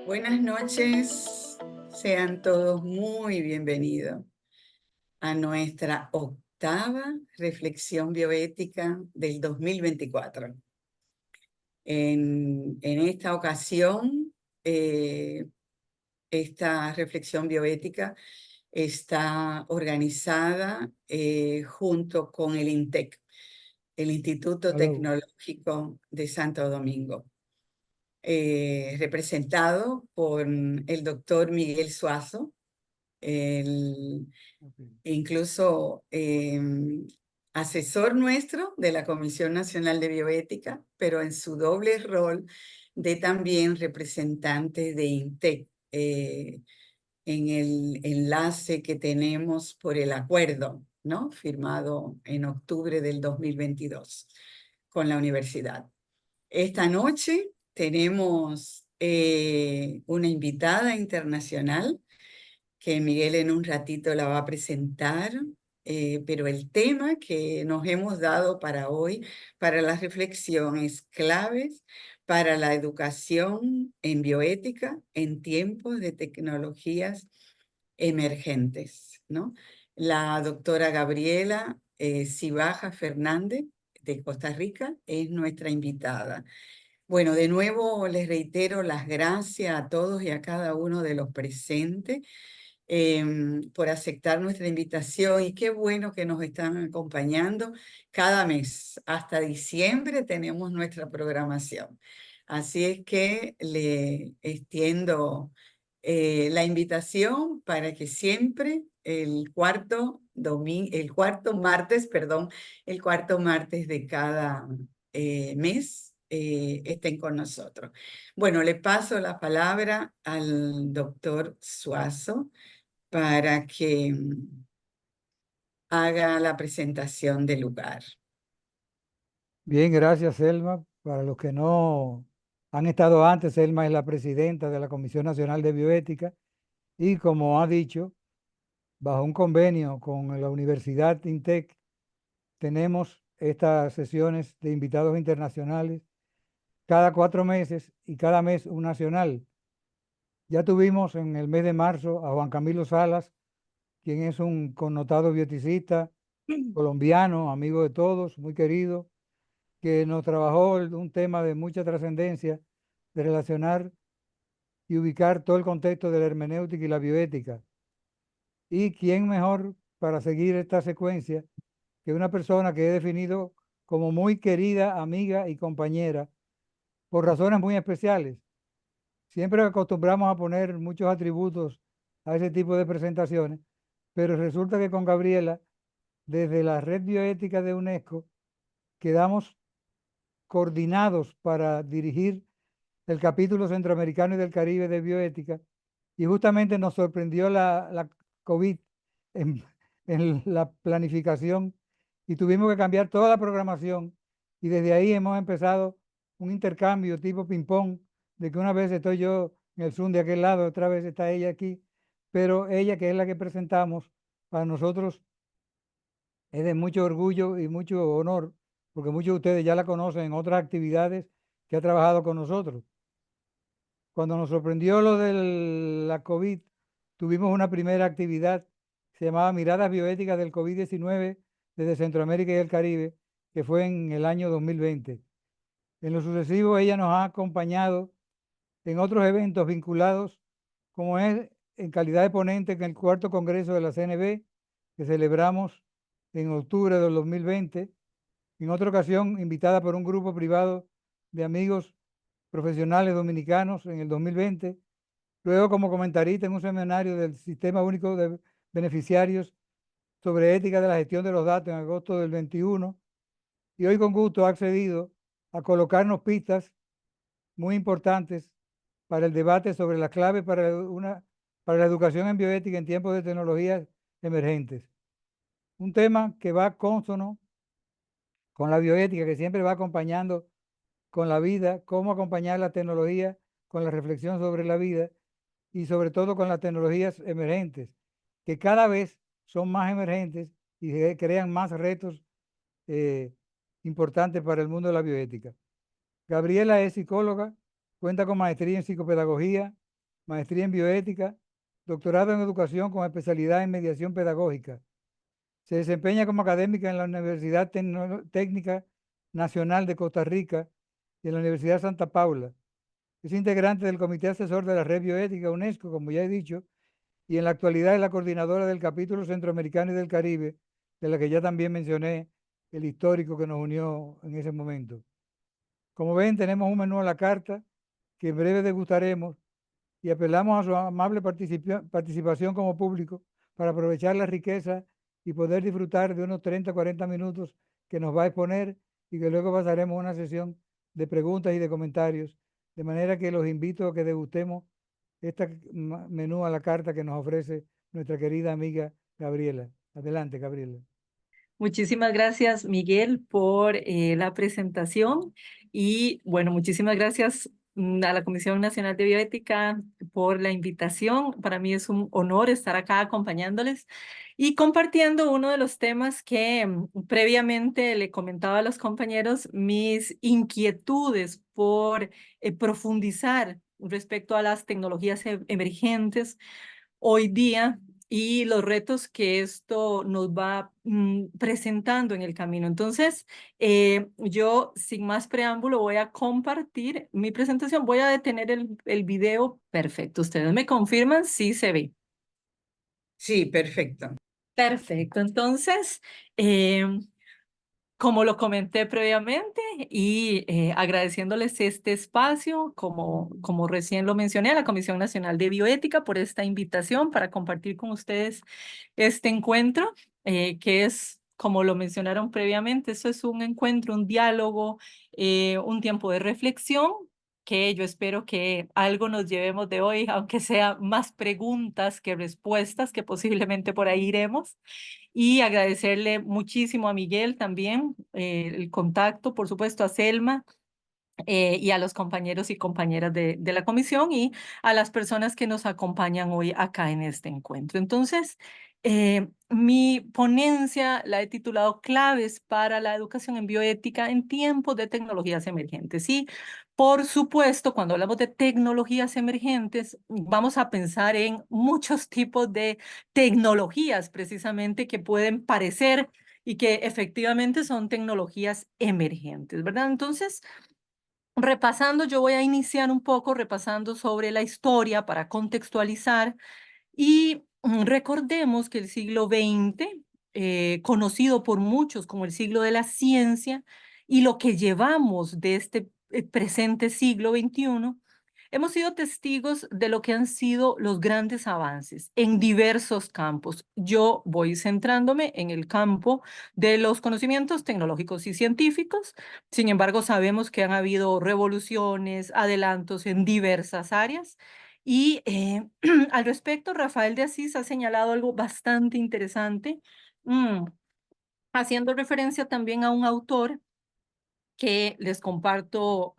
Buenas noches, sean todos muy bienvenidos a nuestra octava reflexión bioética del 2024. En esta ocasión, esta reflexión bioética está organizada junto con el INTEC, el Instituto Aló. Tecnológico de Santo Domingo. Representado por el doctor Miguel Suazo, Okay. incluso asesor nuestro de la Comisión Nacional de Bioética, pero en su doble rol de también representante de INTEC, en el enlace que tenemos por el acuerdo, ¿no?, firmado en octubre del 2022 con la universidad. Esta noche tenemos una invitada internacional que Miguel en un ratito la va a presentar, pero el tema que nos hemos dado para hoy, para la reflexión, es claves para la educación en bioética en tiempos de tecnologías emergentes, ¿no? La doctora Gabriela Cibaja Fernández de Costa Rica es nuestra invitada. Bueno, de nuevo les reitero las gracias a todos y a cada uno de los presentes por aceptar nuestra invitación, y qué bueno que nos están acompañando cada mes. Hasta diciembre tenemos nuestra programación. Así es que le extiendo la invitación para que siempre el cuarto martes, perdón, el cuarto martes de cada mes estén con nosotros. Bueno, le paso la palabra al doctor Suazo para que haga la presentación del lugar. Bien, gracias, Selma. Para los que no han estado antes, Selma es la presidenta de la Comisión Nacional de Bioética y, como ha dicho, bajo un convenio con la Universidad INTEC, tenemos estas sesiones de invitados internacionales cada 4 meses y cada mes un nacional. Ya tuvimos en el mes de marzo a Juan Camilo Salas, quien es un connotado bioticista colombiano, amigo de todos, muy querido, que nos trabajó un tema de mucha trascendencia de relacionar y ubicar todo el contexto de la hermenéutica y la bioética. ¿Y quién mejor para seguir esta secuencia que una persona que he definido como muy querida amiga y compañera por razones muy especiales? Siempre acostumbramos a poner muchos atributos a ese tipo de presentaciones, pero resulta que con Gabriela, desde la red bioética de UNESCO, quedamos coordinados para dirigir el capítulo centroamericano y del Caribe de bioética, y justamente nos sorprendió la COVID en, en la planificación y tuvimos que cambiar toda la programación, y desde ahí hemos empezado un intercambio tipo ping-pong, de que una vez estoy yo en el Zoom de aquel lado, otra vez está ella aquí, pero ella, que es la que presentamos, para nosotros es de mucho orgullo y mucho honor, porque muchos de ustedes ya la conocen en otras actividades que ha trabajado con nosotros. Cuando nos sorprendió lo de la COVID, tuvimos una primera actividad, se llamaba Miradas Bioéticas del COVID-19 desde Centroamérica y el Caribe, que fue en el año 2020. En lo sucesivo, ella nos ha acompañado en otros eventos vinculados, como es en calidad de ponente en el cuarto congreso de la CNB, que celebramos en octubre del 2020, en otra ocasión invitada por un grupo privado de amigos profesionales dominicanos en el 2020, luego como comentarista en un seminario del Sistema Único de Beneficiarios sobre ética de la gestión de los datos en agosto del 21, y hoy con gusto ha accedido a colocarnos pistas muy importantes para el debate sobre las claves para la educación en bioética en tiempos de tecnologías emergentes. Un tema que va cónsono con la bioética, que siempre va acompañando con la vida, cómo acompañar la tecnología con la reflexión sobre la vida y sobre todo con las tecnologías emergentes, que cada vez son más emergentes y crean más retos eh, importantes para el mundo de la bioética. Gabriela es psicóloga, cuenta con maestría en psicopedagogía maestría en bioética, doctorado en educación con especialidad en mediación pedagógica. Se desempeña como académica en la Universidad Técnica Nacional de Costa Rica y en la Universidad Santa Paula. Es integrante del Comité Asesor de la Red Bioética UNESCO, como ya he dicho, y en la actualidad es la coordinadora del capítulo centroamericano y del Caribe, de la que ya también mencioné el histórico que nos unió en ese momento. Como ven, tenemos un menú a la carta que en breve degustaremos y apelamos a su amable participación como público para aprovechar la riqueza y poder disfrutar de unos 30 o 40 minutos que nos va a exponer y que luego pasaremos a una sesión de preguntas y de comentarios, de manera que los invito a que degustemos este menú a la carta que nos ofrece nuestra querida amiga Gabriela. Adelante, Gabriela. Muchísimas gracias, Miguel, por la presentación y bueno, muchísimas gracias a la Comisión Nacional de Bioética por la invitación. Para mí es un honor estar acá acompañándoles y compartiendo uno de los temas que previamente le comentaba a los compañeros, mis inquietudes por profundizar respecto a las tecnologías emergentes hoy día y los retos que esto nos va presentando en el camino. Entonces, yo sin más preámbulo voy a compartir mi presentación. Voy a detener el video. Perfecto. Ustedes me confirman si se ve. Sí, perfecto. Perfecto. Entonces, como lo comenté previamente y agradeciéndoles este espacio, como recién lo mencioné, a la Comisión Nacional de Bioética por esta invitación para compartir con ustedes este encuentro, que es, como lo mencionaron previamente, eso es un encuentro, un diálogo, un tiempo de reflexión, que yo espero que algo nos llevemos de hoy, aunque sea más preguntas que respuestas, que posiblemente por ahí iremos. Y agradecerle muchísimo a Miguel también el contacto, por supuesto a Selma y a los compañeros y compañeras de la comisión y a las personas que nos acompañan hoy acá en este encuentro. Entonces, mi ponencia la he titulado Claves para la educación en bioética en tiempos de tecnologías emergentes. Y, por supuesto, cuando hablamos de tecnologías emergentes, vamos a pensar en muchos tipos de tecnologías precisamente que pueden parecer y que efectivamente son tecnologías emergentes, ¿verdad? Entonces, repasando, yo voy a iniciar un poco repasando sobre la historia para contextualizar y recordemos que el siglo XX, conocido por muchos como el siglo de la ciencia, y lo que llevamos de este presente siglo XXI, hemos sido testigos de lo que han sido los grandes avances en diversos campos. Yo voy centrándome en el campo de los conocimientos tecnológicos y científicos. Sin embargo, sabemos que han habido revoluciones, adelantos en diversas áreas. Y al respecto, Rafael de Asís ha señalado algo bastante interesante, haciendo referencia también a un autor que les comparto,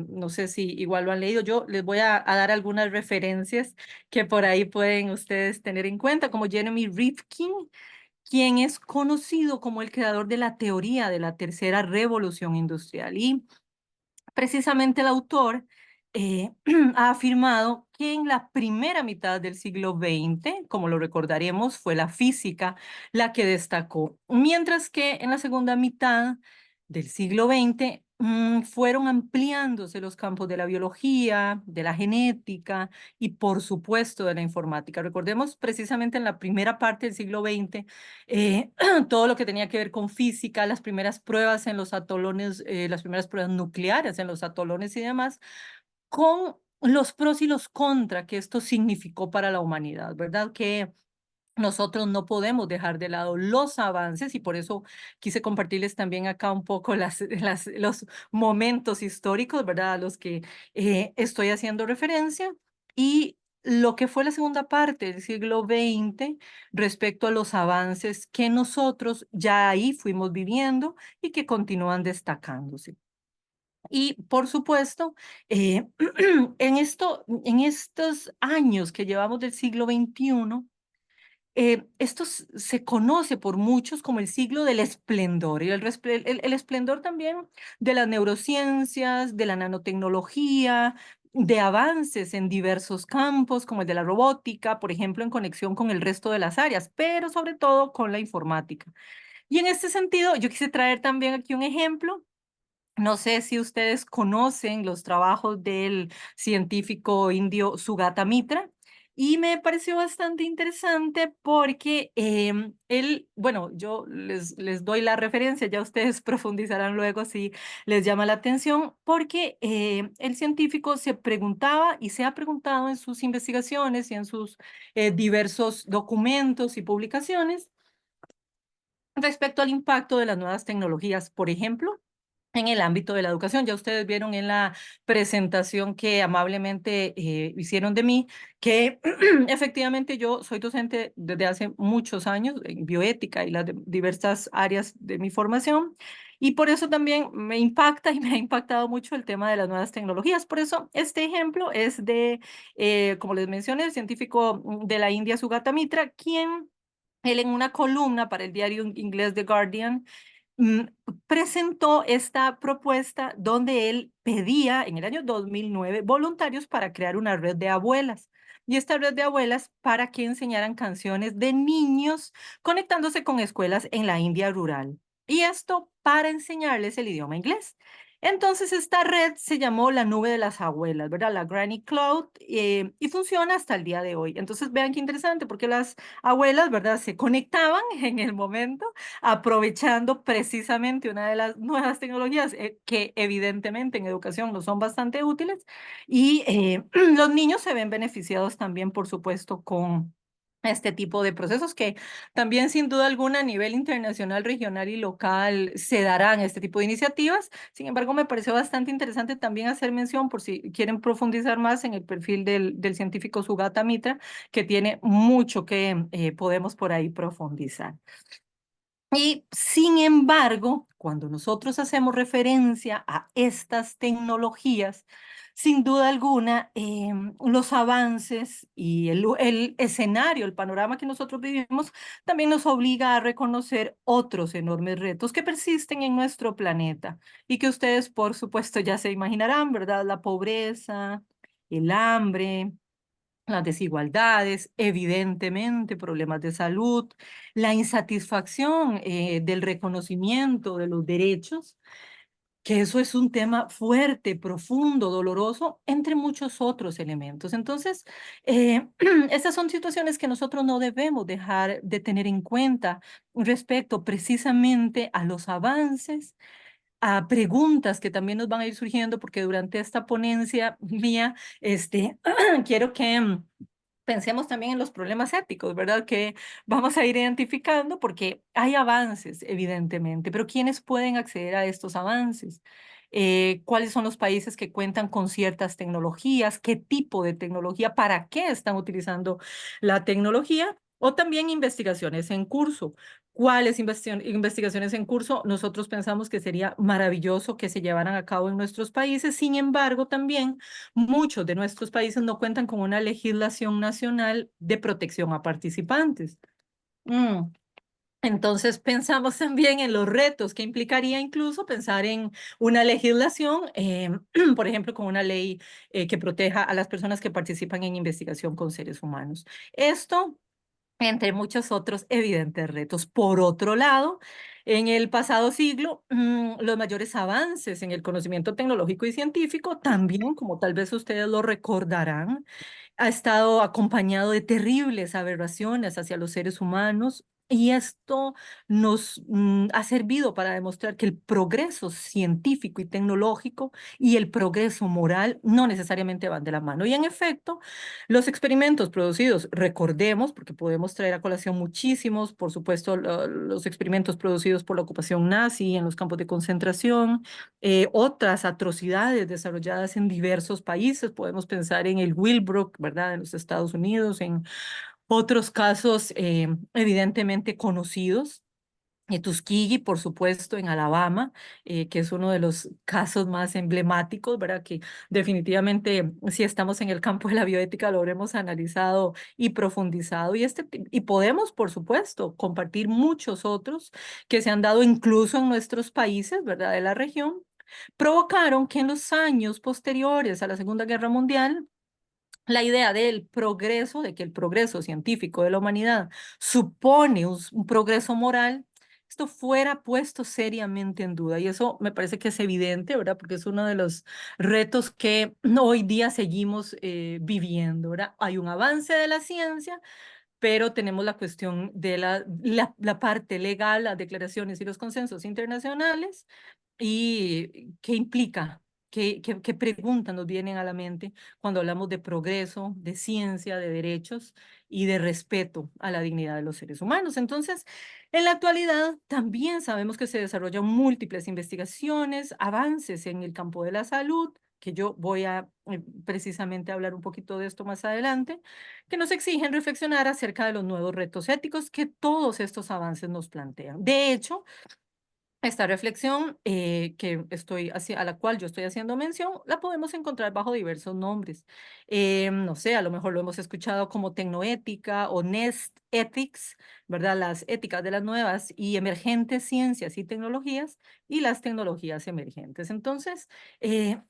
no sé si igual lo han leído, yo les voy a dar algunas referencias que por ahí pueden ustedes tener en cuenta, como Jeremy Rifkin, quien es conocido como el creador de la teoría de la tercera revolución industrial. Y precisamente el autor ha afirmado que en la primera mitad del siglo XX, como lo recordaremos, fue la física la que destacó, mientras que en la segunda mitad del siglo XX fueron ampliándose los campos de la biología, de la genética y por supuesto de la informática. Recordemos precisamente en la primera parte del siglo XX todo lo que tenía que ver con física, las primeras pruebas en los atolones, las primeras pruebas nucleares en los atolones y demás, con los pros y los contras que esto significó para la humanidad, ¿verdad? Que nosotros no podemos dejar de lado los avances y por eso quise compartirles también acá un poco los momentos históricos, ¿verdad? A los que estoy haciendo referencia y lo que fue la segunda parte del siglo XX respecto a los avances que nosotros ya ahí fuimos viviendo y que continúan destacándose. Y por supuesto, en estos años que llevamos del siglo XXI, esto se conoce por muchos como el siglo del esplendor y el esplendor también de las neurociencias, de la nanotecnología de avances en diversos campos, como el de la robótica, por ejemplo, en conexión con el resto de las áreas, pero sobre todo con la informática. Y en este sentido, yo quise traer también aquí un ejemplo. No sé si ustedes conocen los trabajos del científico indio Sugata Mitra, y me pareció bastante interesante porque él, bueno, yo les doy la referencia, ya ustedes profundizarán luego si les llama la atención, porque el científico se preguntaba y se ha preguntado en sus investigaciones y en sus diversos documentos y publicaciones respecto al impacto de las nuevas tecnologías, por ejemplo, en el ámbito de la educación. Ya ustedes vieron en la presentación que amablemente hicieron de mí, que efectivamente yo soy docente desde hace muchos años en bioética y las diversas áreas de mi formación, y por eso también me impacta y me ha impactado mucho el tema de las nuevas tecnologías. Por eso este ejemplo es de, como les mencioné, el científico de la India, Sugata Mitra, quien él en una columna para el diario inglés The Guardian mm, presentó esta propuesta donde él pedía en el año 2009 voluntarios para crear una red de abuelas. Y esta red de abuelas para que enseñaran canciones de niños conectándose con escuelas en la India rural. Y esto para enseñarles el idioma inglés. Entonces esta red se llamó la nube de las abuelas, ¿verdad? La Granny Cloud, y funciona hasta el día de hoy. Entonces vean qué interesante porque las abuelas, ¿verdad? Se conectaban en el momento aprovechando precisamente una de las nuevas tecnologías que evidentemente en educación no son bastante útiles, y los niños se ven beneficiados también, por supuesto, con este tipo de procesos que también sin duda alguna a nivel internacional, regional y local se darán este tipo de iniciativas. Sin embargo, me pareció bastante interesante también hacer mención, por si quieren profundizar más, en el perfil del científico Sugata Mitra, que tiene mucho que podemos por ahí profundizar. Y sin embargo, cuando nosotros hacemos referencia a estas tecnologías, sin duda alguna, los avances y el escenario, el panorama que nosotros vivimos, también nos obliga a reconocer otros enormes retos que persisten en nuestro planeta y que ustedes, por supuesto, ya se imaginarán, ¿verdad? La pobreza, el hambre, las desigualdades, evidentemente problemas de salud, la insatisfacción del reconocimiento de los derechos, que eso es un tema fuerte, profundo, doloroso, entre muchos otros elementos. Entonces, estas son situaciones que nosotros no debemos dejar de tener en cuenta respecto precisamente a los avances, a preguntas que también nos van a ir surgiendo, porque durante esta ponencia mía, quiero que pensemos también en los problemas éticos, ¿verdad? Que vamos a ir identificando, porque hay avances, evidentemente, pero ¿quiénes pueden acceder a estos avances? ¿Cuáles son los países que cuentan con ciertas tecnologías? ¿Qué tipo de tecnología? ¿Para qué están utilizando la tecnología? O también investigaciones en curso. ¿Cuáles investigaciones en curso? Nosotros pensamos que sería maravilloso que se llevaran a cabo en nuestros países. Sin embargo, también muchos de nuestros países no cuentan con una legislación nacional de protección a participantes. Entonces pensamos también en los retos que implicaría incluso pensar en una legislación, por ejemplo, con una ley que proteja a las personas que participan en investigación con seres humanos. Esto entre muchos otros evidentes retos. Por otro lado, en el pasado siglo, los mayores avances en el conocimiento tecnológico y científico, también, como tal vez ustedes lo recordarán, ha estado acompañado de terribles aberraciones hacia los seres humanos. Y esto nos ha servido para demostrar que el progreso científico y tecnológico y el progreso moral no necesariamente van de la mano. Y en efecto, los experimentos producidos, recordemos, porque podemos traer a colación muchísimos, por supuesto, los experimentos producidos por la ocupación nazi en los campos de concentración, otras atrocidades desarrolladas en diversos países, podemos pensar en el Willbrook, ¿verdad?, en los Estados Unidos, en otros casos evidentemente conocidos. Tuskegee, por supuesto, en Alabama, que es uno de los casos más emblemáticos, ¿verdad? Que definitivamente, si estamos en el campo de la bioética, lo habremos analizado y profundizado. Y podemos, por supuesto, compartir muchos otros que se han dado incluso en nuestros países, ¿verdad? De la región, provocaron que en los años posteriores a la Segunda Guerra Mundial, la idea del progreso, de que el progreso científico de la humanidad supone un progreso moral, esto fuera puesto seriamente en duda. Y eso me parece que es evidente, ¿verdad? Porque es uno de los retos que hoy día seguimos viviendo, ¿verdad? Hay un avance de la ciencia, pero tenemos la cuestión de la parte legal, las declaraciones y los consensos internacionales, y qué implica, qué preguntas nos vienen a la mente cuando hablamos de progreso, de ciencia, de derechos y de respeto a la dignidad de los seres humanos. Entonces, en la actualidad también sabemos que se desarrollan múltiples investigaciones, avances en el campo de la salud, que yo voy a precisamente hablar un poquito de esto más adelante, que nos exigen reflexionar acerca de los nuevos retos éticos que todos estos avances nos plantean. De hecho, esta reflexión a la cual yo estoy haciendo mención, la podemos encontrar bajo diversos nombres. No sé, a lo mejor lo hemos escuchado como tecnoética o Nest Ethics, ¿verdad? Las éticas de las nuevas y emergentes ciencias y tecnologías y las tecnologías emergentes. Entonces, de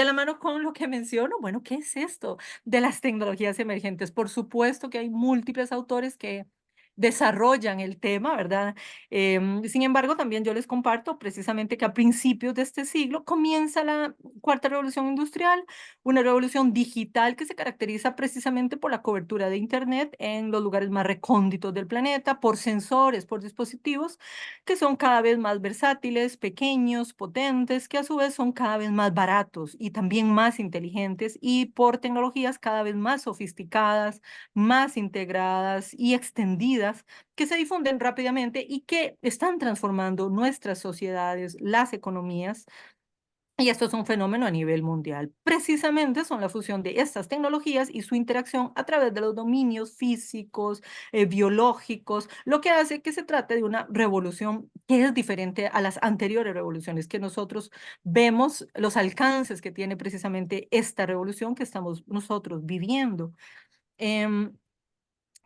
la mano con lo que menciono, bueno, ¿qué es esto de las tecnologías emergentes? Por supuesto que hay múltiples autores que desarrollan el tema, ¿verdad? Sin embargo, también yo les comparto precisamente que a principios de este siglo comienza la cuarta revolución industrial, una revolución digital que se caracteriza precisamente por la cobertura de Internet en los lugares más recónditos del planeta, por sensores, por dispositivos que son cada vez más versátiles, pequeños, potentes, que a su vez son cada vez más baratos y también más inteligentes, y por tecnologías cada vez más sofisticadas, más integradas y extendidas, que se difunden rápidamente y que están transformando nuestras sociedades, las economías. Y esto es un fenómeno a nivel mundial. Precisamente son la fusión de estas tecnologías y su interacción a través de los dominios físicos, biológicos, lo que hace que se trate de una revolución que es diferente a las anteriores revoluciones, que nosotros vemos los alcances que tiene precisamente esta revolución que estamos nosotros viviendo. Em,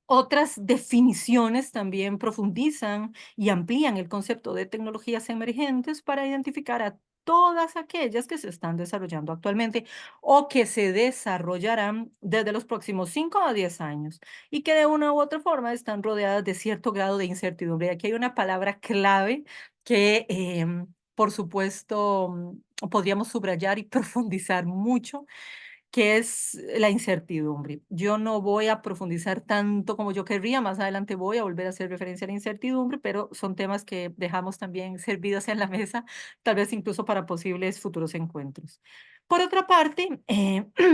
Otras definiciones también profundizan y amplían el concepto de tecnologías emergentes para identificar a todas aquellas que se están desarrollando actualmente o que se desarrollarán desde los próximos 5 a 10 años y que de una u otra forma están rodeadas de cierto grado de incertidumbre. Aquí hay una palabra clave que, por supuesto, podríamos subrayar y profundizar mucho, que es la incertidumbre. Yo no voy a profundizar tanto como yo querría, más adelante voy a volver a hacer referencia a la incertidumbre, pero son temas que dejamos también servidos en la mesa, tal vez incluso para posibles futuros encuentros. Por otra parte,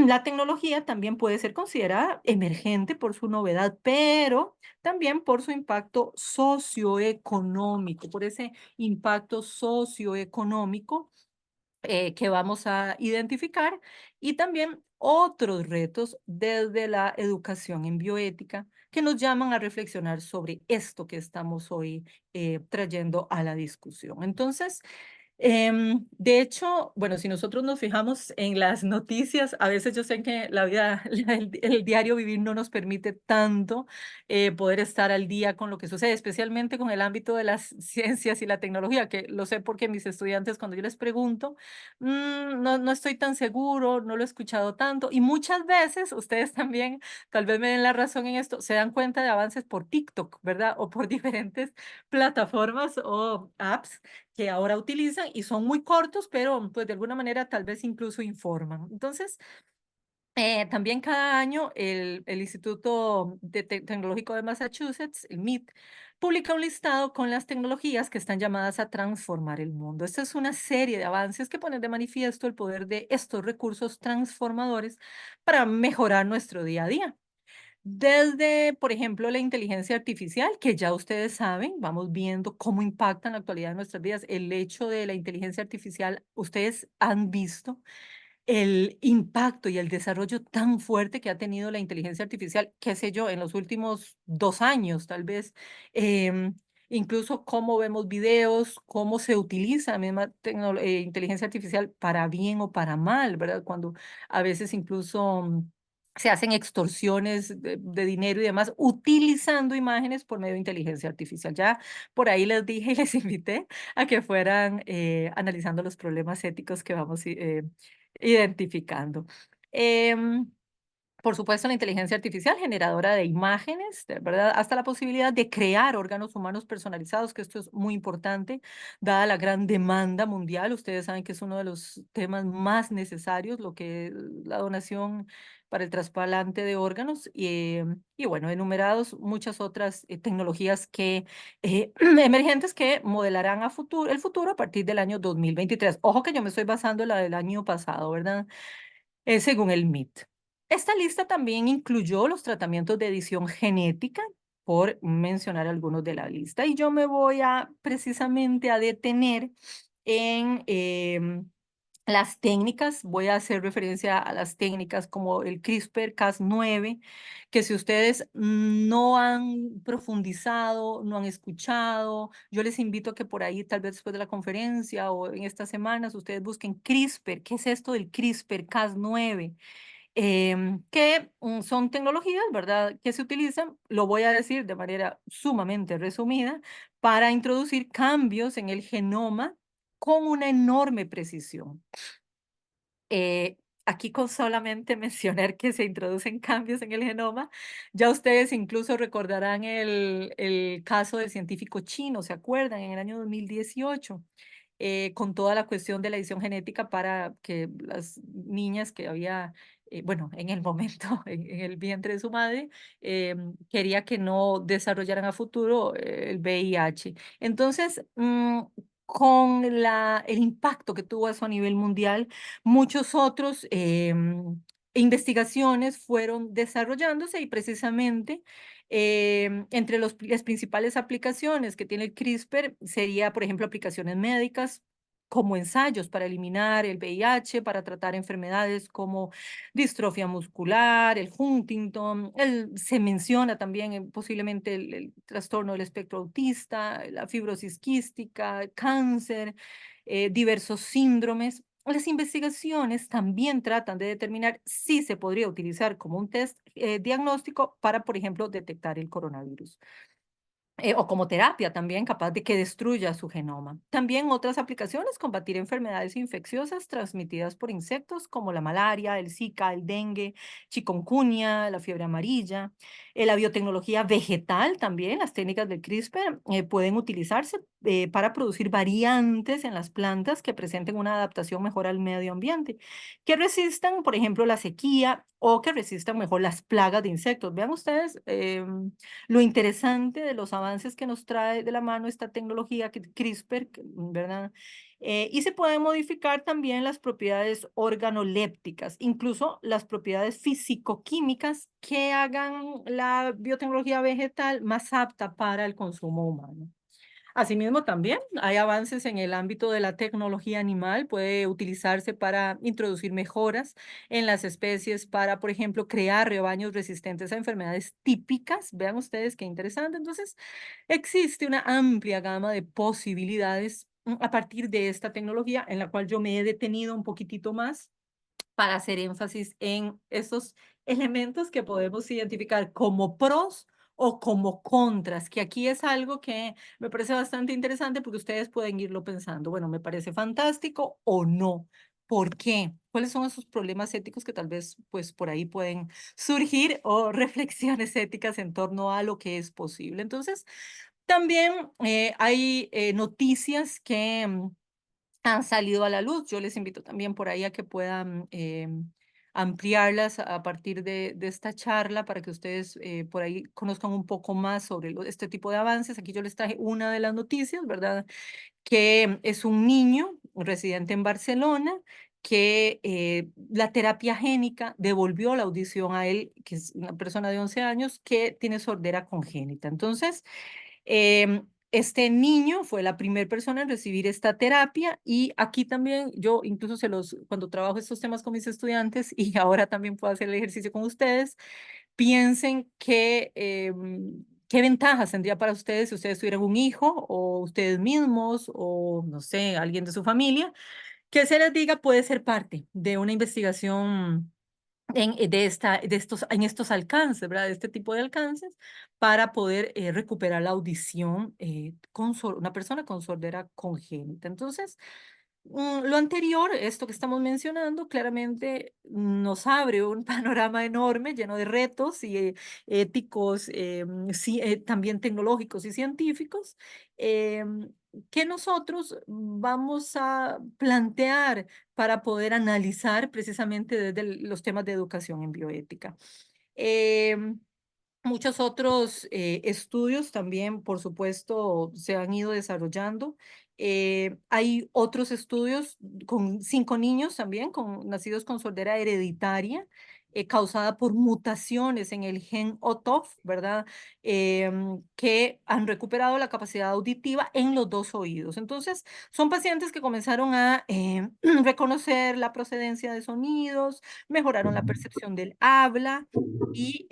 la tecnología también puede ser considerada emergente por su novedad, pero también por su impacto socioeconómico, por ese impacto socioeconómico que vamos a identificar, y también otros retos desde la educación en bioética que nos llaman a reflexionar sobre esto que estamos hoy trayendo a la discusión. Entonces, de hecho, bueno, si nosotros nos fijamos en las noticias, a veces yo sé que la vida, el diario vivir no nos permite tanto poder estar al día con lo que sucede, especialmente con el ámbito de las ciencias y la tecnología, que lo sé porque mis estudiantes, cuando yo les pregunto, no estoy tan seguro, no lo he escuchado tanto, y muchas veces ustedes también, tal vez me den la razón en esto, se dan cuenta de avances por TikTok, ¿verdad? O por diferentes plataformas o apps que ahora utilizan y son muy cortos, pero pues de alguna manera tal vez incluso informan. Entonces, también cada año el Instituto Tecnológico de Massachusetts, el MIT, publica un listado con las tecnologías que están llamadas a transformar el mundo. Esta es una serie de avances que ponen de manifiesto el poder de estos recursos transformadores para mejorar nuestro día a día. Desde, por ejemplo, la inteligencia artificial, que ya ustedes saben, vamos viendo cómo impacta en la actualidad de nuestras vidas. El hecho de la inteligencia artificial, ustedes han visto el impacto y el desarrollo tan fuerte que ha tenido la inteligencia artificial, qué sé yo, en los últimos 2 años, tal vez. Incluso cómo vemos videos, cómo se utiliza la misma inteligencia artificial para bien o para mal, ¿verdad? Cuando a veces incluso se hacen extorsiones de dinero y demás utilizando imágenes por medio de inteligencia artificial. Ya por ahí les dije y les invité a que fueran analizando los problemas éticos que vamos identificando. Por supuesto, la inteligencia artificial generadora de imágenes, ¿verdad? Hasta la posibilidad de crear órganos humanos personalizados, que esto es muy importante, dada la gran demanda mundial. Ustedes saben que es uno de los temas más necesarios, lo que es la donación para el trasplante de órganos. Y bueno, enumerados muchas otras tecnologías que, emergentes que modelarán el futuro a partir del año 2023. Ojo que yo me estoy basando en la del año pasado, ¿verdad? Según el MIT. Esta lista también incluyó los tratamientos de edición genética, por mencionar algunos de la lista, y yo me voy precisamente a detener en las técnicas. Voy a hacer referencia a las técnicas como el CRISPR-Cas9, que si ustedes no han profundizado, no han escuchado, yo les invito a que por ahí, tal vez después de la conferencia o en estas semanas, ustedes busquen CRISPR. ¿Qué es esto del CRISPR-Cas9? Que son tecnologías, ¿verdad?, que se utilizan, lo voy a decir de manera sumamente resumida, para introducir cambios en el genoma con una enorme precisión. Aquí con solamente mencionar que se introducen cambios en el genoma, ya ustedes incluso recordarán el caso del científico chino, ¿se acuerdan? En el año 2018, con toda la cuestión de la edición genética para que las niñas que había, bueno, en el momento, en el vientre de su madre, quería que no desarrollaran a futuro el VIH. Entonces, con el impacto que tuvo eso a nivel mundial, muchos otros investigaciones fueron desarrollándose y precisamente entre las principales aplicaciones que tiene el CRISPR sería, por ejemplo, aplicaciones médicas como ensayos para eliminar el VIH, para tratar enfermedades como distrofia muscular, el Huntington, se menciona también posiblemente el trastorno del espectro autista, la fibrosis quística, cáncer, diversos síndromes. Las investigaciones también tratan de determinar si se podría utilizar como un test diagnóstico para, por ejemplo, detectar el coronavirus. O como terapia también capaz de que destruya su genoma. También otras aplicaciones, combatir enfermedades infecciosas transmitidas por insectos como la malaria, el Zika, el dengue, chikungunya, la fiebre amarilla. La biotecnología vegetal también, las técnicas del CRISPR pueden utilizarse para producir variantes en las plantas que presenten una adaptación mejor al medio ambiente, que resistan, por ejemplo, la sequía o que resistan mejor las plagas de insectos. Vean ustedes lo interesante de los avances que nos trae de la mano esta tecnología CRISPR, ¿verdad? Y se pueden modificar también las propiedades organolépticas, incluso las propiedades físico-químicas que hagan la biotecnología vegetal más apta para el consumo humano. Asimismo, también hay avances en el ámbito de la tecnología animal. Puede utilizarse para introducir mejoras en las especies, para, por ejemplo, crear rebaños resistentes a enfermedades típicas. Vean ustedes qué interesante. Entonces, existe una amplia gama de posibilidades a partir de esta tecnología, en la cual yo me he detenido un poquitito más para hacer énfasis en estos elementos que podemos identificar como pros o como contras, que aquí es algo que me parece bastante interesante porque ustedes pueden irlo pensando, bueno, me parece fantástico o no. ¿Por qué? ¿Cuáles son esos problemas éticos que tal vez pues por ahí pueden surgir o reflexiones éticas en torno a lo que es posible? Entonces, también hay noticias que han salido a la luz. Yo les invito también por ahí a que puedan ampliarlas a partir de esta charla para que ustedes por ahí conozcan un poco más sobre este tipo de avances. Aquí yo les traje una de las noticias, ¿verdad? Que es un niño residente en Barcelona que la terapia génica devolvió la audición a él, que es una persona de 11 años que tiene sordera congénita. Entonces, este niño fue la primera persona en recibir esta terapia y aquí también yo incluso cuando trabajo estos temas con mis estudiantes y ahora también puedo hacer el ejercicio con ustedes, piensen qué ventajas tendría para ustedes si ustedes tuvieran un hijo o ustedes mismos o no sé, alguien de su familia, que se les diga puede ser parte de una investigación en estos alcances, ¿verdad? De este tipo de alcances, para poder recuperar la audición una persona con sordera congénita. Entonces, lo anterior, esto que estamos mencionando, claramente nos abre un panorama enorme, lleno de retos y éticos, también tecnológicos y científicos, que nosotros vamos a plantear para poder analizar precisamente desde los temas de educación en bioética. Muchos otros estudios también, por supuesto, se han ido desarrollando. Hay otros estudios con 5 niños también, nacidos con sordera hereditaria, causada por mutaciones en el gen OTOF, ¿verdad? Que han recuperado la capacidad auditiva en los 2 oídos. Entonces, son pacientes que comenzaron a reconocer la procedencia de sonidos, mejoraron la percepción del habla y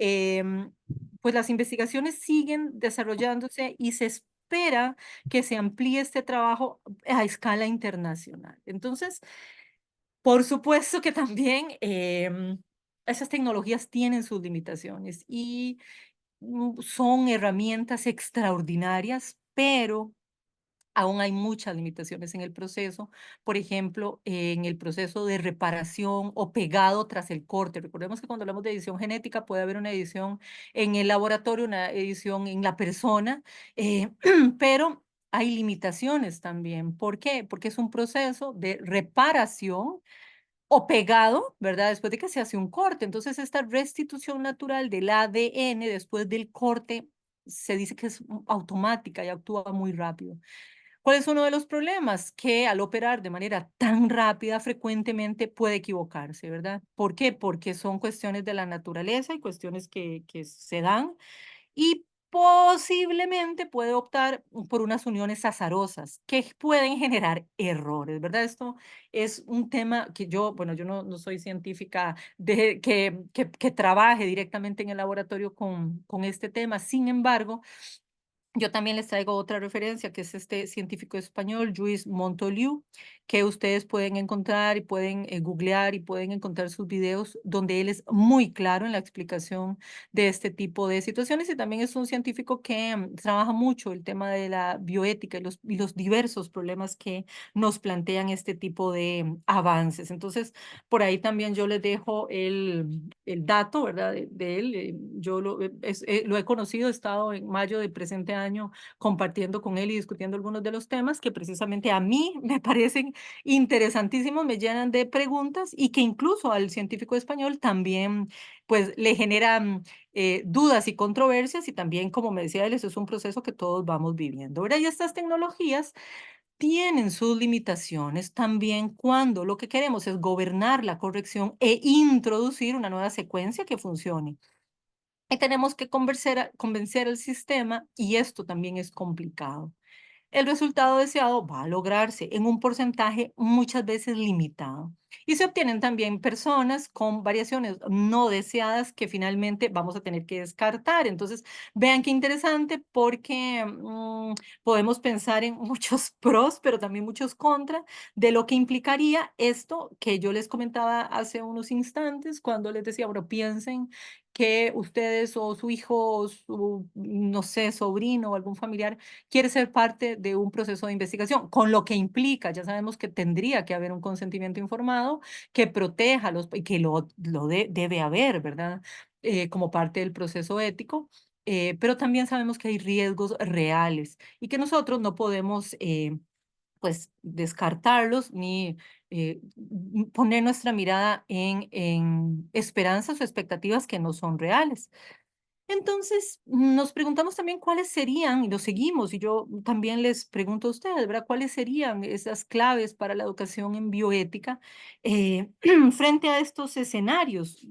pues las investigaciones siguen desarrollándose y se espera que se amplíe este trabajo a escala internacional. Entonces, por supuesto que también esas tecnologías tienen sus limitaciones y son herramientas extraordinarias, pero aún hay muchas limitaciones en el proceso, por ejemplo, en el proceso de reparación o pegado tras el corte. Recordemos que cuando hablamos de edición genética puede haber una edición en el laboratorio, una edición en la persona, pero hay limitaciones también. ¿Por qué? Porque es un proceso de reparación o pegado, ¿verdad? Después de que se hace un corte. Entonces, esta restitución natural del ADN después del corte se dice que es automática y actúa muy rápido. ¿Cuál es uno de los problemas? Que al operar de manera tan rápida, frecuentemente puede equivocarse, ¿verdad? ¿Por qué? Porque son cuestiones de la naturaleza y cuestiones que se dan y posiblemente puede optar por unas uniones azarosas que pueden generar errores, ¿verdad? Esto es un tema que bueno, yo no soy científica que trabaje directamente en el laboratorio con este tema. Sin embargo, yo también les traigo otra referencia, que es este científico español, Lluís Montoliu, que ustedes pueden encontrar y pueden googlear y pueden encontrar sus videos donde él es muy claro en la explicación de este tipo de situaciones y también es un científico que trabaja mucho el tema de la bioética y los diversos problemas que nos plantean este tipo de avances. Entonces, por ahí también yo les dejo el dato, ¿verdad? De él. Yo lo he conocido, he estado en mayo del presente año compartiendo con él y discutiendo algunos de los temas que precisamente a mí me parecen interesantísimos, me llenan de preguntas y que incluso al científico español también pues le generan dudas y controversias y también, como me decía él, eso es un proceso que todos vamos viviendo, ¿verdad? Y estas tecnologías tienen sus limitaciones también cuando lo que queremos es gobernar la corrección e introducir una nueva secuencia que funcione. Y tenemos que convencer al sistema y esto también es complicado. El resultado deseado va a lograrse en un porcentaje muchas veces limitado. Y se obtienen también personas con variaciones no deseadas que finalmente vamos a tener que descartar. Entonces, vean qué interesante porque podemos pensar en muchos pros, pero también muchos contras de lo que implicaría esto que yo les comentaba hace unos instantes cuando les decía, bueno, piensen que ustedes o su hijo o su, no sé, sobrino o algún familiar quiere ser parte de un proceso de investigación, con lo que implica, ya sabemos que tendría que haber un consentimiento informado que proteja y que debe haber, ¿verdad? Como parte del proceso ético. Pero también sabemos que hay riesgos reales y que nosotros no podemos pues descartarlos ni poner nuestra mirada en esperanzas o expectativas que no son reales. Entonces, nos preguntamos también cuáles serían, y lo seguimos, y yo también les pregunto a ustedes, ¿verdad? ¿Cuáles serían esas claves para la educación en bioética frente a estos escenarios?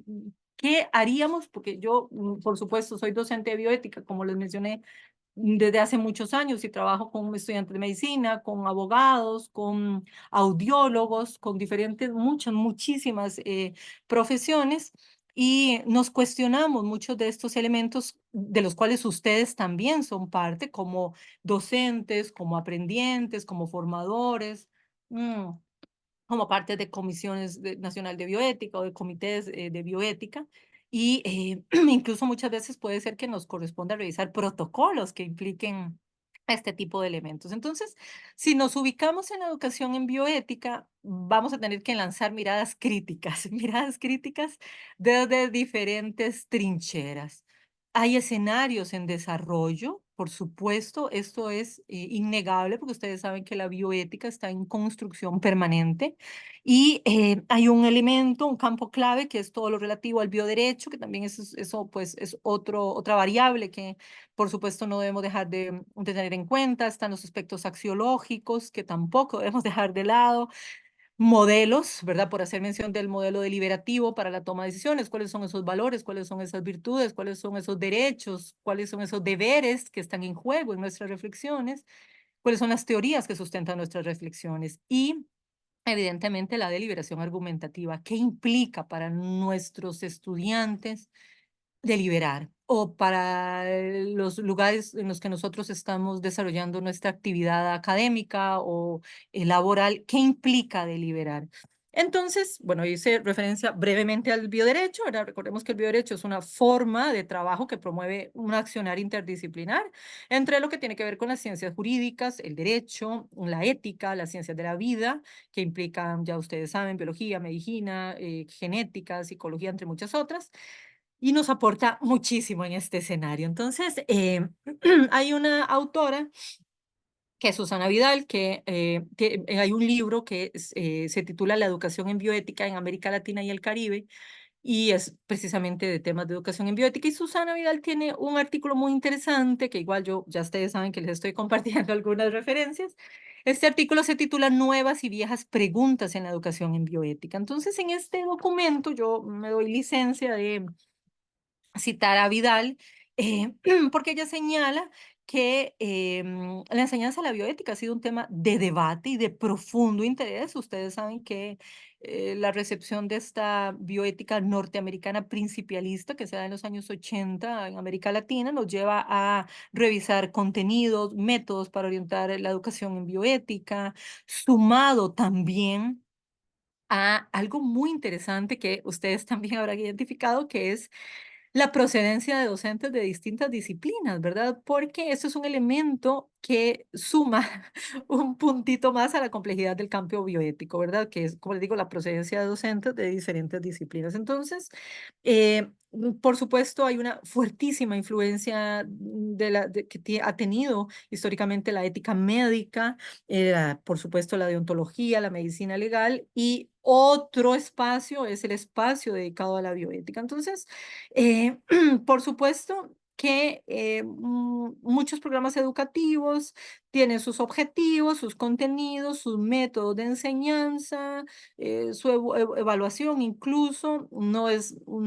¿Qué haríamos? Porque yo, por supuesto, soy docente de bioética, como les mencioné, desde hace muchos años y trabajo con estudiantes de medicina, con abogados, con audiólogos, con muchísimas profesiones y nos cuestionamos muchos de estos elementos de los cuales ustedes también son parte como docentes, como aprendientes, como formadores. como parte de comisiones nacional de bioética o de comités de bioética. Y incluso muchas veces puede ser que nos corresponda revisar protocolos que impliquen este tipo de elementos. Entonces, si nos ubicamos en la educación en bioética, vamos a tener que lanzar miradas críticas, miradas críticas desde diferentes trincheras. Hay escenarios en desarrollo, por supuesto, esto es innegable porque ustedes saben que la bioética está en construcción permanente y hay un elemento, un campo clave que es todo lo relativo al bioderecho, que también eso pues es otra variable que por supuesto no debemos dejar de tener en cuenta. Están los aspectos axiológicos que tampoco debemos dejar de lado. Modelos, ¿verdad? Por hacer mención del modelo deliberativo para la toma de decisiones, cuáles son esos valores, cuáles son esas virtudes, cuáles son esos derechos, cuáles son esos deberes que están en juego en nuestras reflexiones, cuáles son las teorías que sustentan nuestras reflexiones y evidentemente la deliberación argumentativa, qué implica para nuestros estudiantes deliberar o para los lugares en los que nosotros estamos desarrollando nuestra actividad académica o laboral, ¿qué implica deliberar? Entonces, bueno, hice referencia brevemente al bioderecho, ¿verdad? Recordemos que el bioderecho es una forma de trabajo que promueve un accionar interdisciplinar entre lo que tiene que ver con las ciencias jurídicas, el derecho, la ética, las ciencias de la vida, que implican, ya ustedes saben, biología, medicina, genética, psicología, entre muchas otras, y nos aporta muchísimo en este escenario. Entonces, hay una autora que es Susana Vidal, hay un libro que se titula La educación en bioética en América Latina y el Caribe, y es precisamente de temas de educación en bioética. Y Susana Vidal tiene un artículo muy interesante, que igual yo, ya ustedes saben que les estoy compartiendo algunas referencias. Este artículo se titula Nuevas y viejas preguntas en la educación en bioética. Entonces, en este documento yo me doy licencia de citar a Vidal, porque ella señala que la enseñanza de la bioética ha sido un tema de debate y de profundo interés. Ustedes saben que la recepción de esta bioética norteamericana principialista que se da en los años 80 en América Latina nos lleva a revisar contenidos, métodos para orientar la educación en bioética, sumado también a algo muy interesante que ustedes también habrán identificado, que es la procedencia de docentes de distintas disciplinas, ¿verdad? Porque eso es un elemento que suma un puntito más a la complejidad del campo bioético, ¿verdad? Que es, como les digo, la procedencia de docentes de diferentes disciplinas. Entonces, por supuesto, hay una fuertísima influencia que ha tenido históricamente la ética médica, por supuesto, la deontología, la medicina legal, y otro espacio es el espacio dedicado a la bioética. Entonces, por supuesto que muchos programas educativos tienen sus objetivos, sus contenidos, sus métodos de enseñanza, su evaluación incluso, no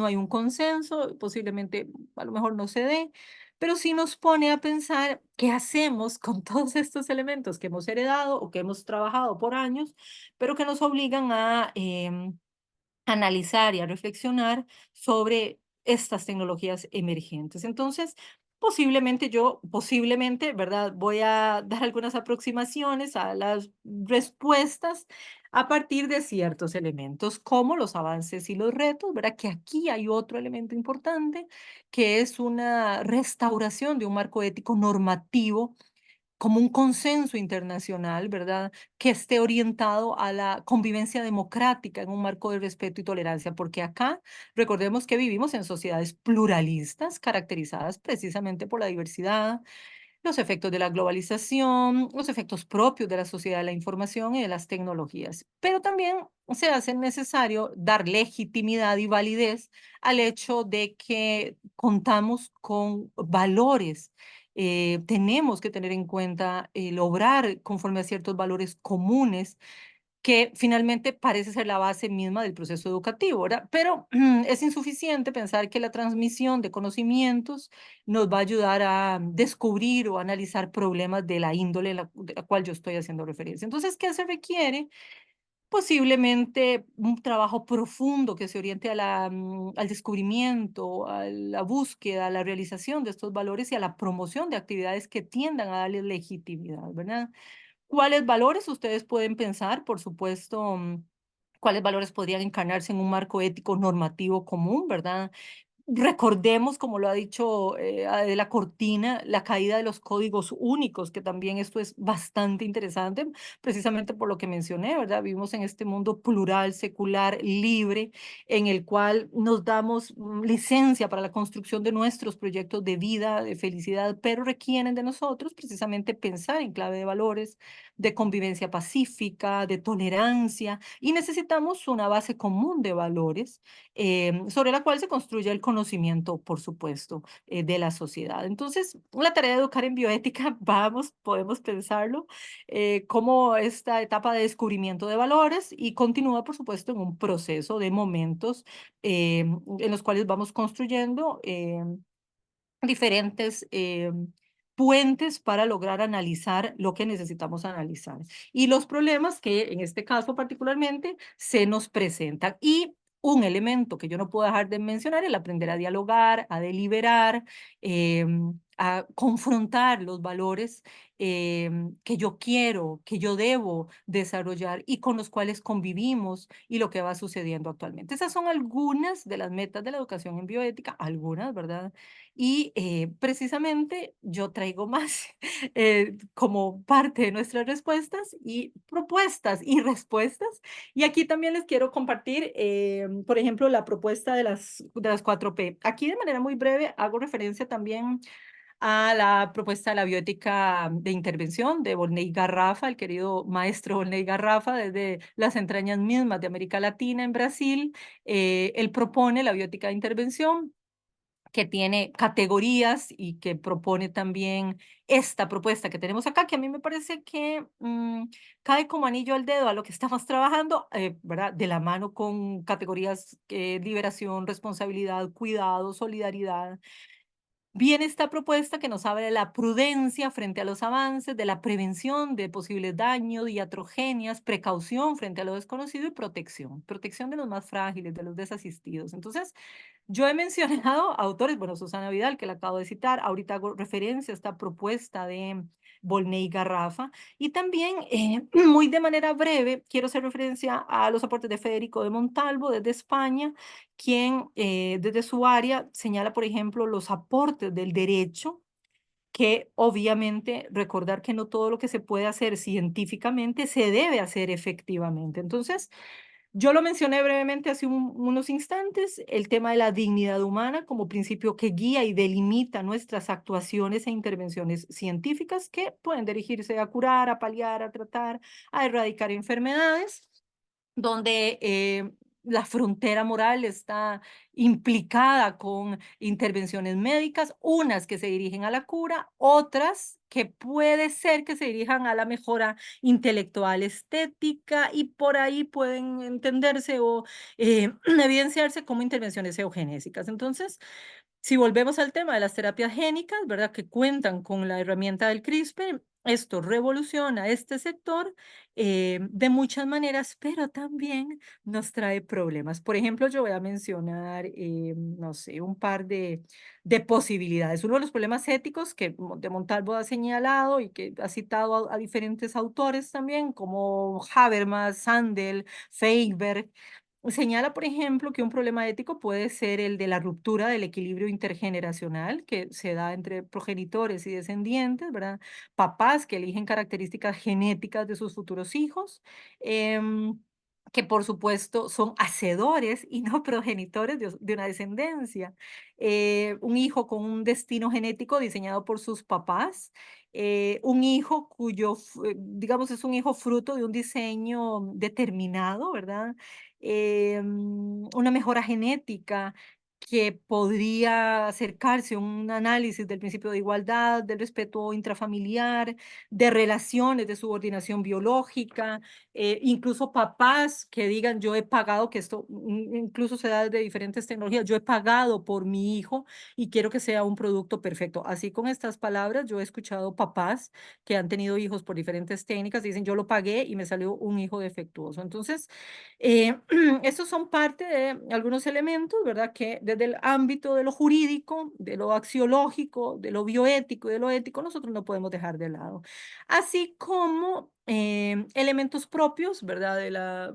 hay un consenso, posiblemente a lo mejor no se dé, pero sí nos pone a pensar qué hacemos con todos estos elementos que hemos heredado o que hemos trabajado por años, pero que nos obligan a analizar y a reflexionar sobre estas tecnologías emergentes. Entonces, posiblemente, ¿verdad? Voy a dar algunas aproximaciones a las respuestas a partir de ciertos elementos, como los avances y los retos, ¿verdad? Que aquí hay otro elemento importante, que es una restauración de un marco ético normativo como un consenso internacional, ¿verdad? Que esté orientado a la convivencia democrática en un marco de respeto y tolerancia, porque acá recordemos que vivimos en sociedades pluralistas caracterizadas precisamente por la diversidad, los efectos de la globalización, los efectos propios de la sociedad de la información y de las tecnologías. Pero también se hace necesario dar legitimidad y validez al hecho de que contamos con valores. Tenemos que tener en cuenta el obrar conforme a ciertos valores comunes que finalmente parece ser la base misma del proceso educativo, ¿verdad? Pero es insuficiente pensar que la transmisión de conocimientos nos va a ayudar a descubrir o analizar problemas de la índole de la cual yo estoy haciendo referencia. Entonces, ¿qué se requiere? Posiblemente un trabajo profundo que se oriente al descubrimiento, a la búsqueda, a la realización de estos valores y a la promoción de actividades que tiendan a darles legitimidad, ¿verdad? ¿Cuáles valores ustedes pueden pensar? Por supuesto, cuáles valores podrían encarnarse en un marco ético normativo común, ¿verdad? Recordemos, como lo ha dicho Adela Cortina, la caída de los códigos únicos, que también esto es bastante interesante, precisamente por lo que mencioné, ¿verdad? Vivimos en este mundo plural, secular, libre, en el cual nos damos licencia para la construcción de nuestros proyectos de vida, de felicidad, pero requieren de nosotros precisamente pensar en clave de valores, de convivencia pacífica, de tolerancia, y necesitamos una base común de valores sobre la cual se construye el conocimiento, por supuesto, de la sociedad. Entonces, la tarea de educar en bioética, vamos, podemos pensarlo como esta etapa de descubrimiento de valores y continúa, por supuesto, en un proceso de momentos en los cuales vamos construyendo diferentes puentes para lograr analizar lo que necesitamos analizar y los problemas que en este caso particularmente se nos presentan. Y un elemento que yo no puedo dejar de mencionar es el aprender a dialogar, a deliberar, a confrontar los valores que yo quiero, que yo debo desarrollar y con los cuales convivimos y lo que va sucediendo actualmente. Esas son algunas de las metas de la educación en bioética, algunas, ¿verdad? Y precisamente yo traigo más como parte de nuestras respuestas y propuestas y respuestas. Y aquí también les quiero compartir, por ejemplo, la propuesta de las 4P. Aquí de manera muy breve hago referencia también a la propuesta de la bioética de intervención de Volney Garrafa, el querido maestro Volney Garrafa, desde las entrañas mismas de América Latina en Brasil. Él propone la bioética de intervención, que tiene categorías y que propone también esta propuesta que tenemos acá, que a mí me parece que cae como anillo al dedo a lo que estamos trabajando, ¿verdad? De la mano con categorías liberación, responsabilidad, cuidado, solidaridad. Viene esta propuesta que nos habla de la prudencia frente a los avances, de la prevención de posibles daños, iatrogenias, precaución frente a lo desconocido y protección. Protección de los más frágiles, de los desasistidos. Entonces, yo he mencionado autores, bueno, Susana Vidal, que la acabo de citar, ahorita hago referencia a esta propuesta de Volney Garrafa, y también, muy de manera breve, quiero hacer referencia a los aportes de Federico de Montalvo desde España, quien desde su área señala, por ejemplo, los aportes del derecho, que obviamente recordar que no todo lo que se puede hacer científicamente se debe hacer efectivamente. Entonces, yo lo mencioné brevemente hace unos instantes, el tema de la dignidad humana como principio que guía y delimita nuestras actuaciones e intervenciones científicas que pueden dirigirse a curar, a paliar, a tratar, a erradicar enfermedades, donde la frontera moral está implicada con intervenciones médicas, unas que se dirigen a la cura, otras que puede ser que se dirijan a la mejora intelectual, estética, y por ahí pueden entenderse o evidenciarse como intervenciones eugenésicas. Entonces, si volvemos al tema de las terapias génicas, ¿verdad? Que cuentan con la herramienta del CRISPR, esto revoluciona este sector de muchas maneras, pero también nos trae problemas. Por ejemplo, yo voy a mencionar, no sé, un par de posibilidades. Uno de los problemas éticos que de Montalvo ha señalado y que ha citado a diferentes autores también, como Habermas, Sandel, Feinberg, señala, por ejemplo, que un problema ético puede ser el de la ruptura del equilibrio intergeneracional que se da entre progenitores y descendientes, ¿verdad? Papás que eligen características genéticas de sus futuros hijos, que por supuesto son hacedores y no progenitores de una descendencia. Un hijo con un destino genético diseñado por sus papás, un hijo cuyo, digamos, es un hijo fruto de un diseño determinado, ¿verdad? Una mejora genética que podría acercarse a un análisis del principio de igualdad, del respeto intrafamiliar, de relaciones de subordinación biológica, incluso papás que digan, yo he pagado, que esto incluso se da de diferentes tecnologías, yo he pagado por mi hijo y quiero que sea un producto perfecto. Así con estas palabras, yo he escuchado papás que han tenido hijos por diferentes técnicas, dicen, yo lo pagué y me salió un hijo defectuoso. Entonces, estos son parte de algunos elementos, ¿verdad? Que desde el ámbito de lo jurídico, de lo axiológico, de lo bioético y de lo ético, nosotros no podemos dejar de lado. Así como elementos propios, ¿verdad? De la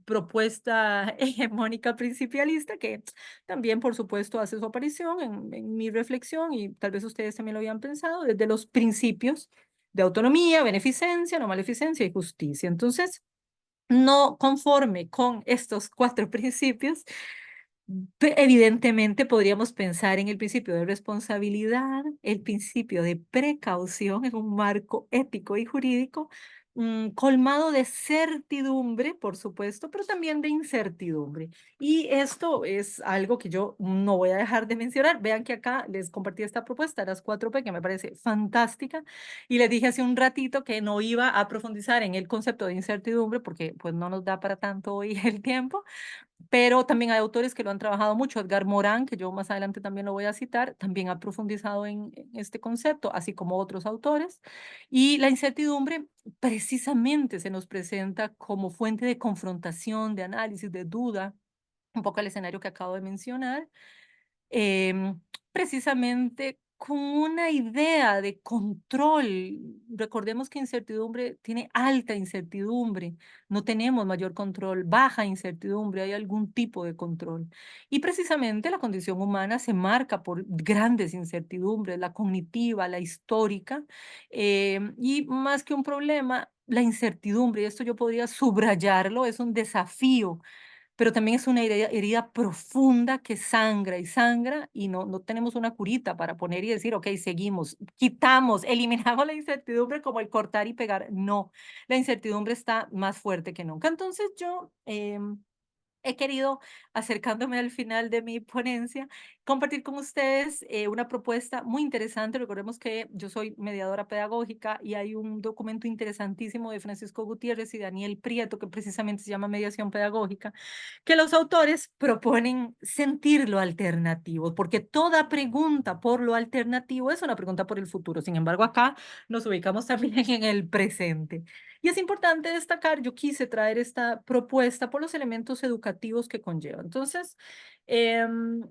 propuesta hegemónica principialista, que también, por supuesto, hace su aparición en mi reflexión, y tal vez ustedes también lo habían pensado, desde los principios de autonomía, beneficencia, no maleficencia y justicia. Entonces, no conforme con estos 4 principios, evidentemente podríamos pensar en el principio de responsabilidad, el principio de precaución en un marco ético y jurídico, colmado de certidumbre, por supuesto, pero también de incertidumbre. Y esto es algo que yo no voy a dejar de mencionar. Vean que acá les compartí esta propuesta, las 4P, que me parece fantástica, y les dije hace un ratito que no iba a profundizar en el concepto de incertidumbre porque pues no nos da para tanto hoy el tiempo, pero también hay autores que lo han trabajado mucho. Edgar Morán, que yo más adelante también lo voy a citar, también ha profundizado en este concepto, así como otros autores. Y la incertidumbre precisamente se nos presenta como fuente de confrontación, de análisis, de duda, un poco el escenario que acabo de mencionar, em, precisamente con una idea de control. Recordemos que incertidumbre tiene alta incertidumbre, no tenemos mayor control, baja incertidumbre, hay algún tipo de control. Y precisamente la condición humana se marca por grandes incertidumbres, la cognitiva, la histórica, y más que un problema, la incertidumbre, y esto yo podría subrayarlo, es un desafío, pero también es una herida profunda que sangra y sangra, y no tenemos una curita para poner y decir, ok, seguimos, quitamos, eliminamos la incertidumbre como el cortar y pegar. No, la incertidumbre está más fuerte que nunca. Entonces yo he querido, acercándome al final de mi ponencia, compartir con ustedes una propuesta muy interesante. Recordemos que yo soy mediadora pedagógica y hay un documento interesantísimo de Francisco Gutiérrez y Daniel Prieto que precisamente se llama Mediación Pedagógica, que los autores proponen sentir lo alternativo, porque toda pregunta por lo alternativo es una pregunta por el futuro. Sin embargo, acá nos ubicamos también en el presente. Y es importante destacar, yo quise traer esta propuesta por los elementos educativos que conlleva. Entonces, em,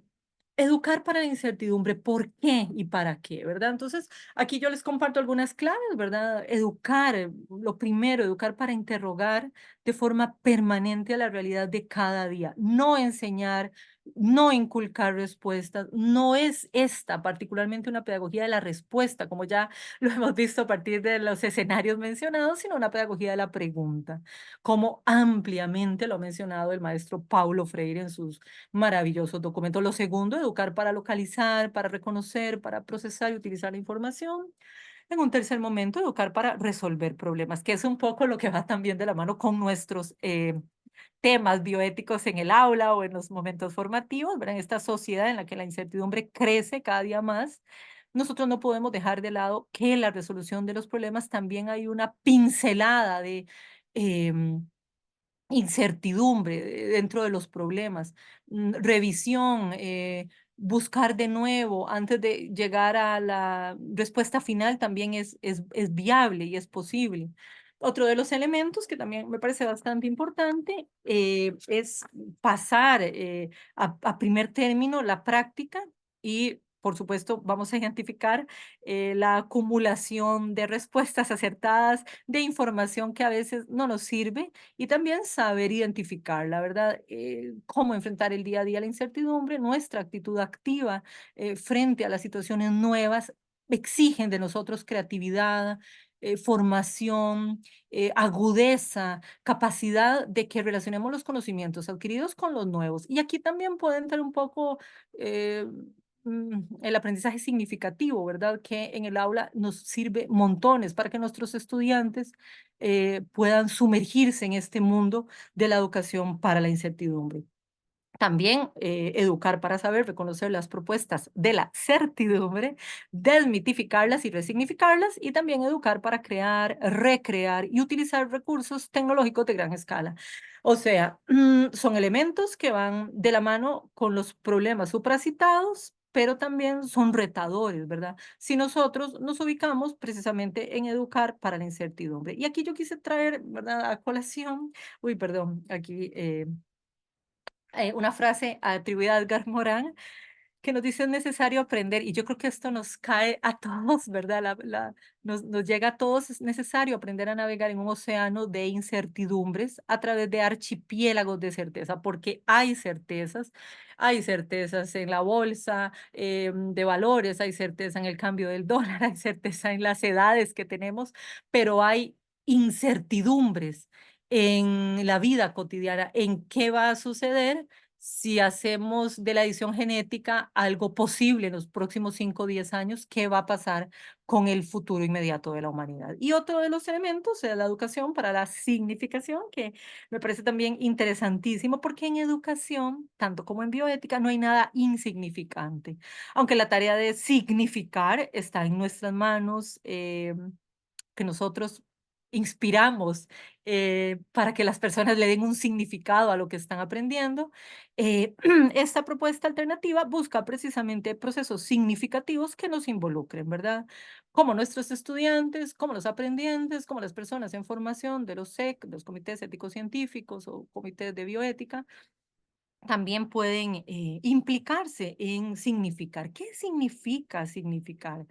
educar para la incertidumbre, ¿por qué y para qué? ¿Verdad? Entonces, aquí yo les comparto algunas claves, ¿verdad? Educar, lo primero, educar para interrogar de forma permanente a la realidad de cada día, no enseñar, no inculcar respuestas, no es esta particularmente una pedagogía de la respuesta, como ya lo hemos visto a partir de los escenarios mencionados, sino una pedagogía de la pregunta, como ampliamente lo ha mencionado el maestro Paulo Freire en sus maravillosos documentos. Lo segundo, educar para localizar, para reconocer, para procesar y utilizar la información. En un tercer momento, educar para resolver problemas, que es un poco lo que va también de la mano con nuestros temas bioéticos en el aula o en los momentos formativos, ¿verdad? En esta sociedad en la que la incertidumbre crece cada día más, nosotros no podemos dejar de lado que en la resolución de los problemas también hay una pincelada de incertidumbre dentro de los problemas, revisión, buscar de nuevo antes de llegar a la respuesta final también es viable y es posible. Otro de los elementos que también me parece bastante importante es pasar a primer término la práctica y, por supuesto, vamos a identificar la acumulación de respuestas acertadas, de información que a veces no nos sirve y también saber identificar, la verdad, cómo enfrentar el día a día la incertidumbre, nuestra actitud activa frente a las situaciones nuevas exigen de nosotros creatividad, formación, agudeza, capacidad de que relacionemos los conocimientos adquiridos con los nuevos. Y aquí también puede entrar un poco el aprendizaje significativo, ¿verdad? Que en el aula nos sirve montones para que nuestros estudiantes puedan sumergirse en este mundo de la educación para la incertidumbre. También educar para saber reconocer las propuestas de la certidumbre, desmitificarlas y resignificarlas, y también educar para crear, recrear y utilizar recursos tecnológicos de gran escala. O sea, son elementos que van de la mano con los problemas supracitados, pero también son retadores, ¿verdad? Si nosotros nos ubicamos precisamente en educar para la incertidumbre. Y aquí yo quise traer, ¿verdad? A colación, uy, perdón, aquí una frase atribuida a Edgar Morán, que nos dice es necesario aprender, y yo creo que esto nos cae a todos, ¿verdad? Nos llega a todos, es necesario aprender a navegar en un océano de incertidumbres a través de archipiélagos de certeza, porque hay certezas en la bolsa de valores, hay certeza en el cambio del dólar, hay certeza en las edades que tenemos, pero hay incertidumbres en la vida cotidiana, en qué va a suceder si hacemos de la edición genética algo posible en los próximos 5 o 10 años, ¿qué va a pasar con el futuro inmediato de la humanidad? Y otro de los elementos es la educación para la significación, que me parece también interesantísimo, porque en educación, tanto como en bioética, no hay nada insignificante, aunque la tarea de significar está en nuestras manos. Que nosotros inspiramos para que las personas le den un significado a lo que están aprendiendo. Esta propuesta alternativa busca precisamente procesos significativos que nos involucren, ¿verdad? Como nuestros estudiantes, como los aprendientes, como las personas en formación de los SEC, de los comités éticos científicos o comités de bioética, también pueden implicarse en significar. ¿Qué significa significar?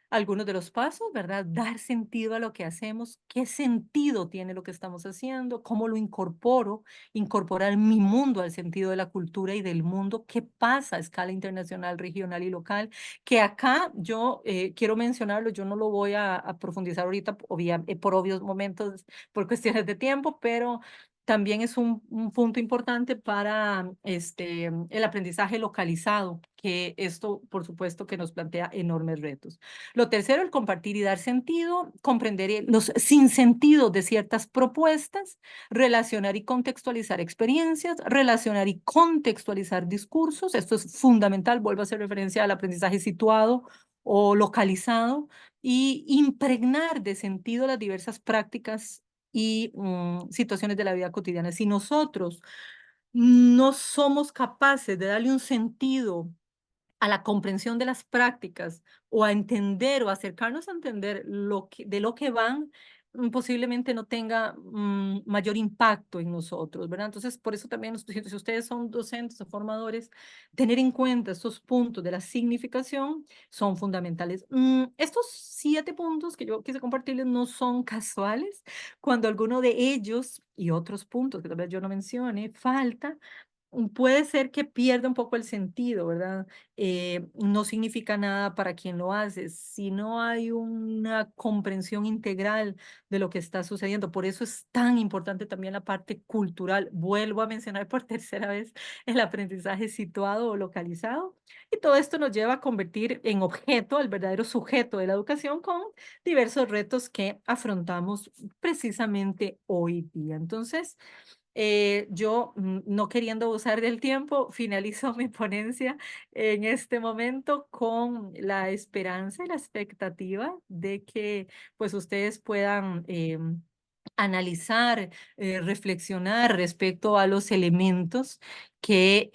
Algunos de los pasos, ¿verdad? Dar sentido a lo que hacemos, qué sentido tiene lo que estamos haciendo, cómo lo incorporo, incorporar mi mundo al sentido de la cultura y del mundo, qué pasa a escala internacional, regional y local, que acá yo quiero mencionarlo, yo no lo voy a profundizar ahorita, por obvios momentos, por cuestiones de tiempo, pero también es un punto importante para el aprendizaje localizado, que esto, por supuesto, que nos plantea enormes retos. Lo tercero, el compartir y dar sentido, comprender los sinsentidos de ciertas propuestas, relacionar y contextualizar experiencias, relacionar y contextualizar discursos. Esto es fundamental, vuelvo a hacer referencia al aprendizaje situado o localizado, y impregnar de sentido las diversas prácticas y situaciones de la vida cotidiana. Si nosotros no somos capaces de darle un sentido a la comprensión de las prácticas o a entender o acercarnos a entender de lo que van, posiblemente no tenga mayor impacto en nosotros, ¿verdad? Entonces, por eso también, si ustedes son docentes o formadores, tener en cuenta estos puntos de la significación son fundamentales. Estos 7 puntos que yo quise compartirles no son casuales. Cuando alguno de ellos y otros puntos que tal vez yo no mencione falta, puede ser que pierda un poco el sentido, ¿verdad? No significa nada para quien lo hace, si no hay una comprensión integral de lo que está sucediendo. Por eso es tan importante también la parte cultural. Vuelvo a mencionar por tercera vez el aprendizaje situado o localizado. Y todo esto nos lleva a convertir en objeto al verdadero sujeto de la educación con diversos retos que afrontamos precisamente hoy día. Entonces, yo, no queriendo usar del tiempo, finalizo mi ponencia en este momento con la esperanza y la expectativa de que pues ustedes puedan analizar, reflexionar respecto a los elementos que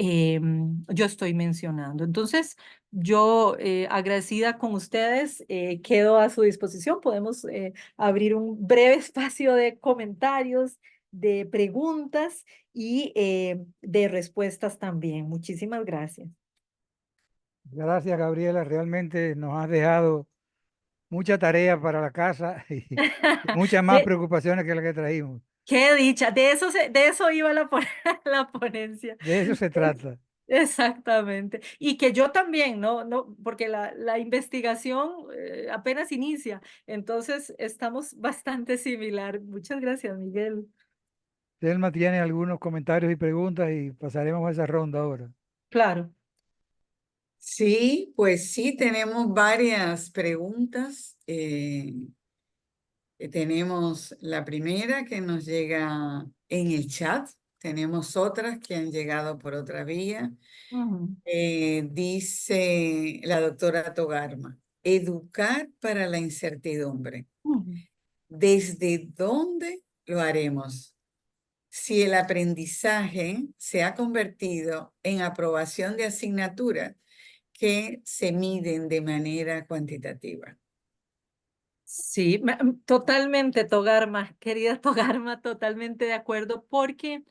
yo estoy mencionando. Entonces, yo agradecida con ustedes, quedo a su disposición. Podemos abrir un breve espacio de comentarios, de preguntas y de respuestas también. Muchísimas gracias. Gracias, Gabriela. Realmente nos has dejado mucha tarea para la casa y muchas más De, preocupaciones que las que traímos. qué dicha, de eso iba la ponencia. De eso se trata. Exactamente. Y que yo también, no, porque la investigación apenas inicia, entonces estamos bastante similar. Muchas gracias, Miguel. Selma tiene algunos comentarios y preguntas y pasaremos a esa ronda ahora. Claro. Sí, pues sí, tenemos varias preguntas. Tenemos la primera que nos llega en el chat. Tenemos otras que han llegado por otra vía. Ujú, Dice la doctora Togarma, educar para la incertidumbre. ujú. ¿Desde dónde lo haremos? Si el aprendizaje se ha convertido en aprobación de asignaturas que se miden de manera cuantitativa. Sí, totalmente, Togarma, querida Togarma, totalmente de acuerdo, porque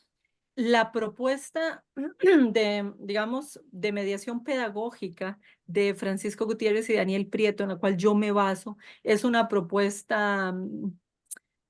La propuesta de, digamos, de mediación pedagógica de Francisco Gutiérrez y Daniel Prieto, en la cual yo me baso, es una propuesta,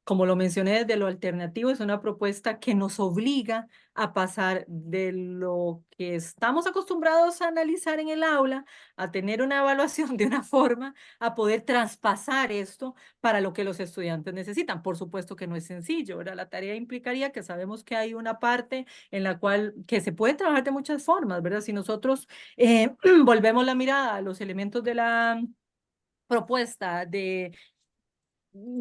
como lo mencioné desde lo alternativo, es una propuesta que nos obliga a pasar de lo que estamos acostumbrados a analizar en el aula, a tener una evaluación de una forma, a poder traspasar esto para lo que los estudiantes necesitan. Por supuesto que no es sencillo, ¿verdad? La tarea implicaría que sabemos que hay una parte en la cual que se puede trabajar de muchas formas, ¿verdad? Si nosotros volvemos la mirada a los elementos de la propuesta de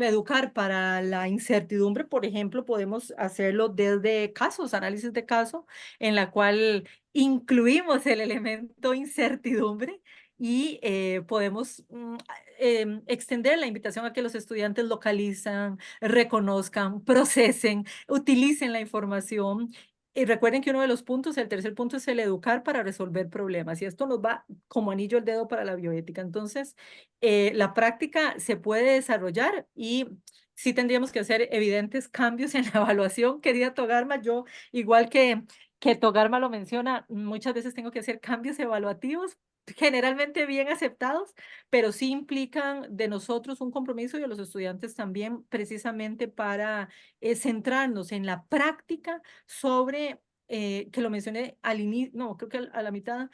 educar para la incertidumbre, por ejemplo, podemos hacerlo desde casos, análisis de caso, en la cual incluimos el elemento incertidumbre y podemos extender la invitación a que los estudiantes localizan, reconozcan, procesen, utilicen la información. Y recuerden que uno de los puntos, el tercer punto, es el educar para resolver problemas. Y esto nos va como anillo al dedo para la bioética. Entonces, la práctica se puede desarrollar y sí tendríamos que hacer evidentes cambios en la evaluación. Querida Togarma, yo, igual que Togarma lo menciona, muchas veces tengo que hacer cambios evaluativos, generalmente bien aceptados, pero sí implican de nosotros un compromiso y de los estudiantes también, precisamente para centrarnos en la práctica sobre, que lo mencioné al inicio, no, creo que a la mitad,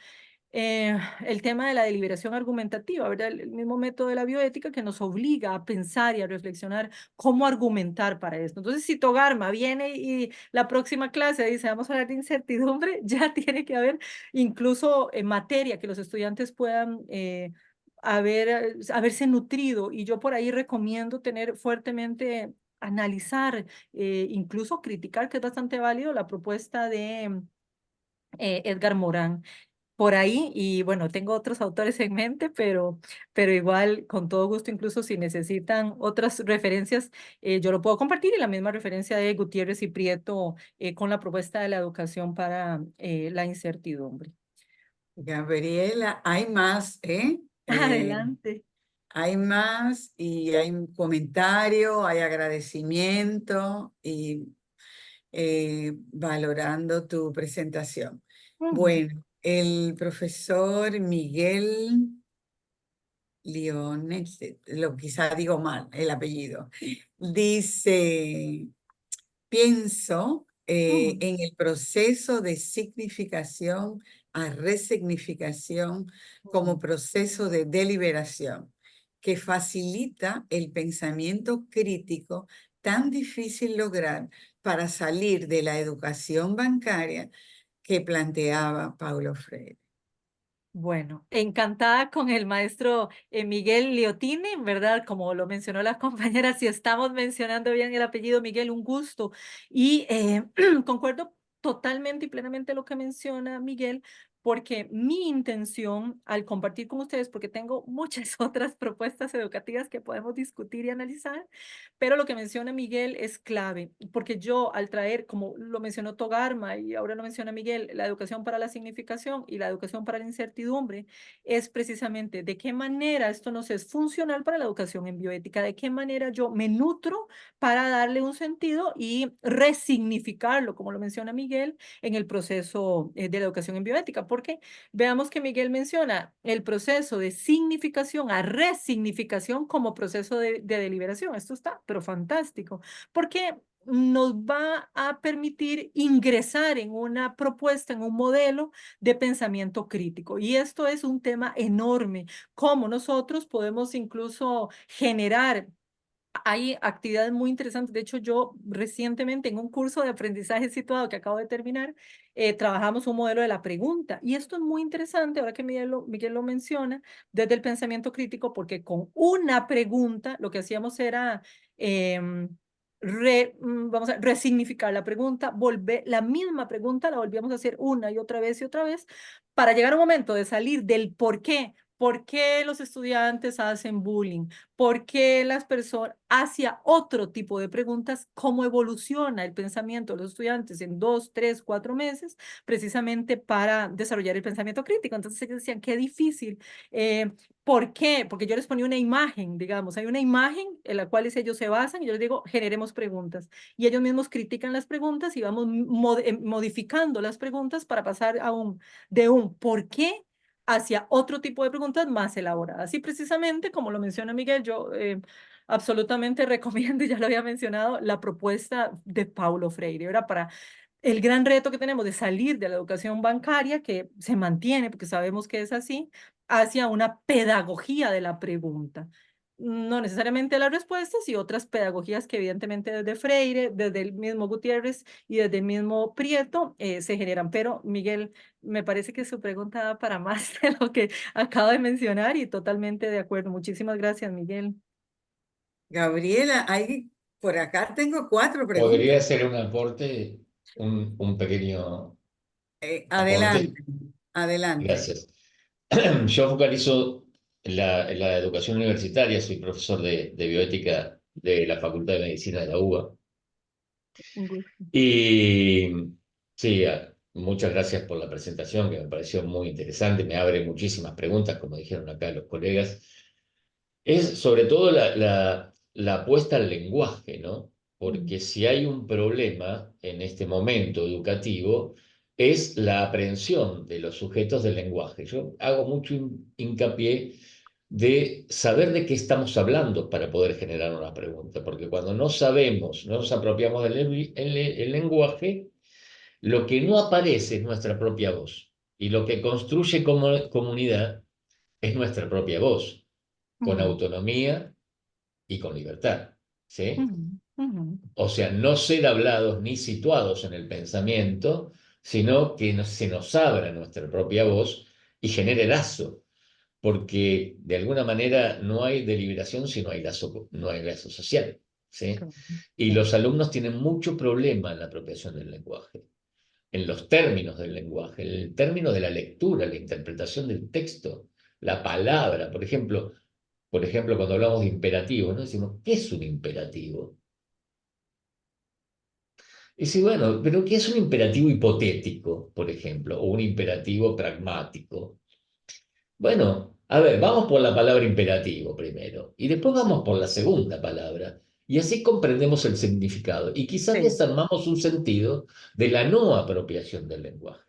el tema de la deliberación argumentativa, ¿verdad? El mismo método de la bioética que nos obliga a pensar y a reflexionar cómo argumentar para esto. Entonces, si Togarma viene y la próxima clase dice, vamos a hablar de incertidumbre, ya tiene que haber incluso materia que los estudiantes puedan haberse nutrido. Y yo por ahí recomiendo tener fuertemente, analizar, incluso criticar, que es bastante válido, la propuesta de Edgar Morán por ahí. Y bueno, tengo otros autores en mente, pero igual, con todo gusto, incluso si necesitan otras referencias, yo lo puedo compartir, y la misma referencia de Gutiérrez y Prieto con la propuesta de la educación para la incertidumbre. Gabriela, hay más, ¿eh? Adelante. Hay más y hay un comentario, hay agradecimiento y valorando tu presentación. Bueno, el profesor Miguel Leones, quizá digo mal el apellido, dice, pienso en el proceso de significación a resignificación como proceso de deliberación que facilita el pensamiento crítico tan difícil lograr para salir de la educación bancaria que planteaba Paulo Freire. Bueno, encantada con el maestro Miguel Liotini, ¿verdad? Como lo mencionó la compañera, si estamos mencionando bien el apellido Miguel, un gusto. Y concuerdo totalmente y plenamente lo que menciona Miguel, porque mi intención al compartir con ustedes, porque tengo muchas otras propuestas educativas que podemos discutir y analizar, pero lo que menciona Miguel es clave, porque yo al traer, como lo mencionó Togarma y ahora lo menciona Miguel, la educación para la significación y la educación para la incertidumbre, es precisamente de qué manera esto nos es funcional para la educación en bioética, de qué manera yo me nutro para darle un sentido y resignificarlo, como lo menciona Miguel, en el proceso de la educación en bioética, porque veamos que Miguel menciona el proceso de significación a resignificación como proceso de deliberación. Esto está, pero fantástico, porque nos va a permitir ingresar en una propuesta, en un modelo de pensamiento crítico. Y esto es un tema enorme, cómo nosotros podemos incluso generar. Hay actividades muy interesantes. De hecho, yo recientemente en un curso de aprendizaje situado que acabo de terminar, trabajamos un modelo de la pregunta. Y esto es muy interesante, ahora que Miguel lo menciona, desde el pensamiento crítico, porque con una pregunta lo que hacíamos era vamos a resignificar la pregunta, volver la misma pregunta, la volvíamos a hacer una y otra vez, para llegar a un momento de salir del por qué ¿Por qué los estudiantes hacen bullying? ¿Por qué las personas hacia otro tipo de preguntas? ¿Cómo evoluciona el pensamiento de los estudiantes en 2, 3, 4 meses? Precisamente para desarrollar el pensamiento crítico. Entonces ellos decían, qué difícil. ¿Por qué? Porque yo les ponía una imagen, digamos, hay una imagen en la cual ellos se basan y yo les digo, generemos preguntas. Y ellos mismos critican las preguntas y vamos modificando las preguntas para pasar de un ¿por qué? Hacia otro tipo de preguntas más elaboradas. Y precisamente, como lo menciona Miguel, yo absolutamente recomiendo, y ya lo había mencionado, la propuesta de Paulo Freire, era para el gran reto que tenemos de salir de la educación bancaria, que se mantiene, porque sabemos que es así, hacia una pedagogía de la pregunta. No necesariamente las respuestas y otras pedagogías que evidentemente desde Freire, desde el mismo Gutiérrez y desde el mismo Prieto se generan. Pero Miguel, me parece que su pregunta da para más de lo que acabo de mencionar y totalmente de acuerdo. Muchísimas gracias, Miguel. Gabriela, por acá tengo 4 Podría preguntas. hacer un aporte, un pequeño aporte. Adelante, adelante. Gracias. Yo focalizo en la educación universitaria, soy profesor de bioética de la Facultad de Medicina de la UBA. Un gusto. Y sí, muchas gracias por la presentación, que me pareció muy interesante, me abre muchísimas preguntas, como dijeron acá los colegas. Es sobre todo la apuesta al lenguaje, ¿no? Porque si hay un problema en este momento educativo, es la aprehensión de los sujetos del lenguaje. Yo hago mucho hincapié de saber de qué estamos hablando para poder generar una pregunta, porque cuando no sabemos, no nos apropiamos el lenguaje, lo que no aparece es nuestra propia voz, y lo que construye como comunidad es nuestra propia voz, con Ujú, autonomía y con libertad, ¿sí? ujú, ujú. O sea, no ser hablados ni situados en el pensamiento, sino que se nos abra nuestra propia voz y genere lazo, porque de alguna manera no hay deliberación si no hay no hay lazo social, ¿sí? Claro, Y claro. los alumnos tienen mucho problema en la apropiación del lenguaje, en los términos del lenguaje, en el término de la lectura, la interpretación del texto, la palabra. Por ejemplo, cuando hablamos de imperativos, ¿no? Decimos, ¿qué es un imperativo? Y si, bueno, pero ¿qué es un imperativo hipotético, por ejemplo, o un imperativo pragmático? Bueno, a ver, vamos por la palabra imperativo primero, y después vamos por la segunda palabra, y así comprendemos el significado, y quizás Sí. desarmamos un sentido de la no apropiación del lenguaje.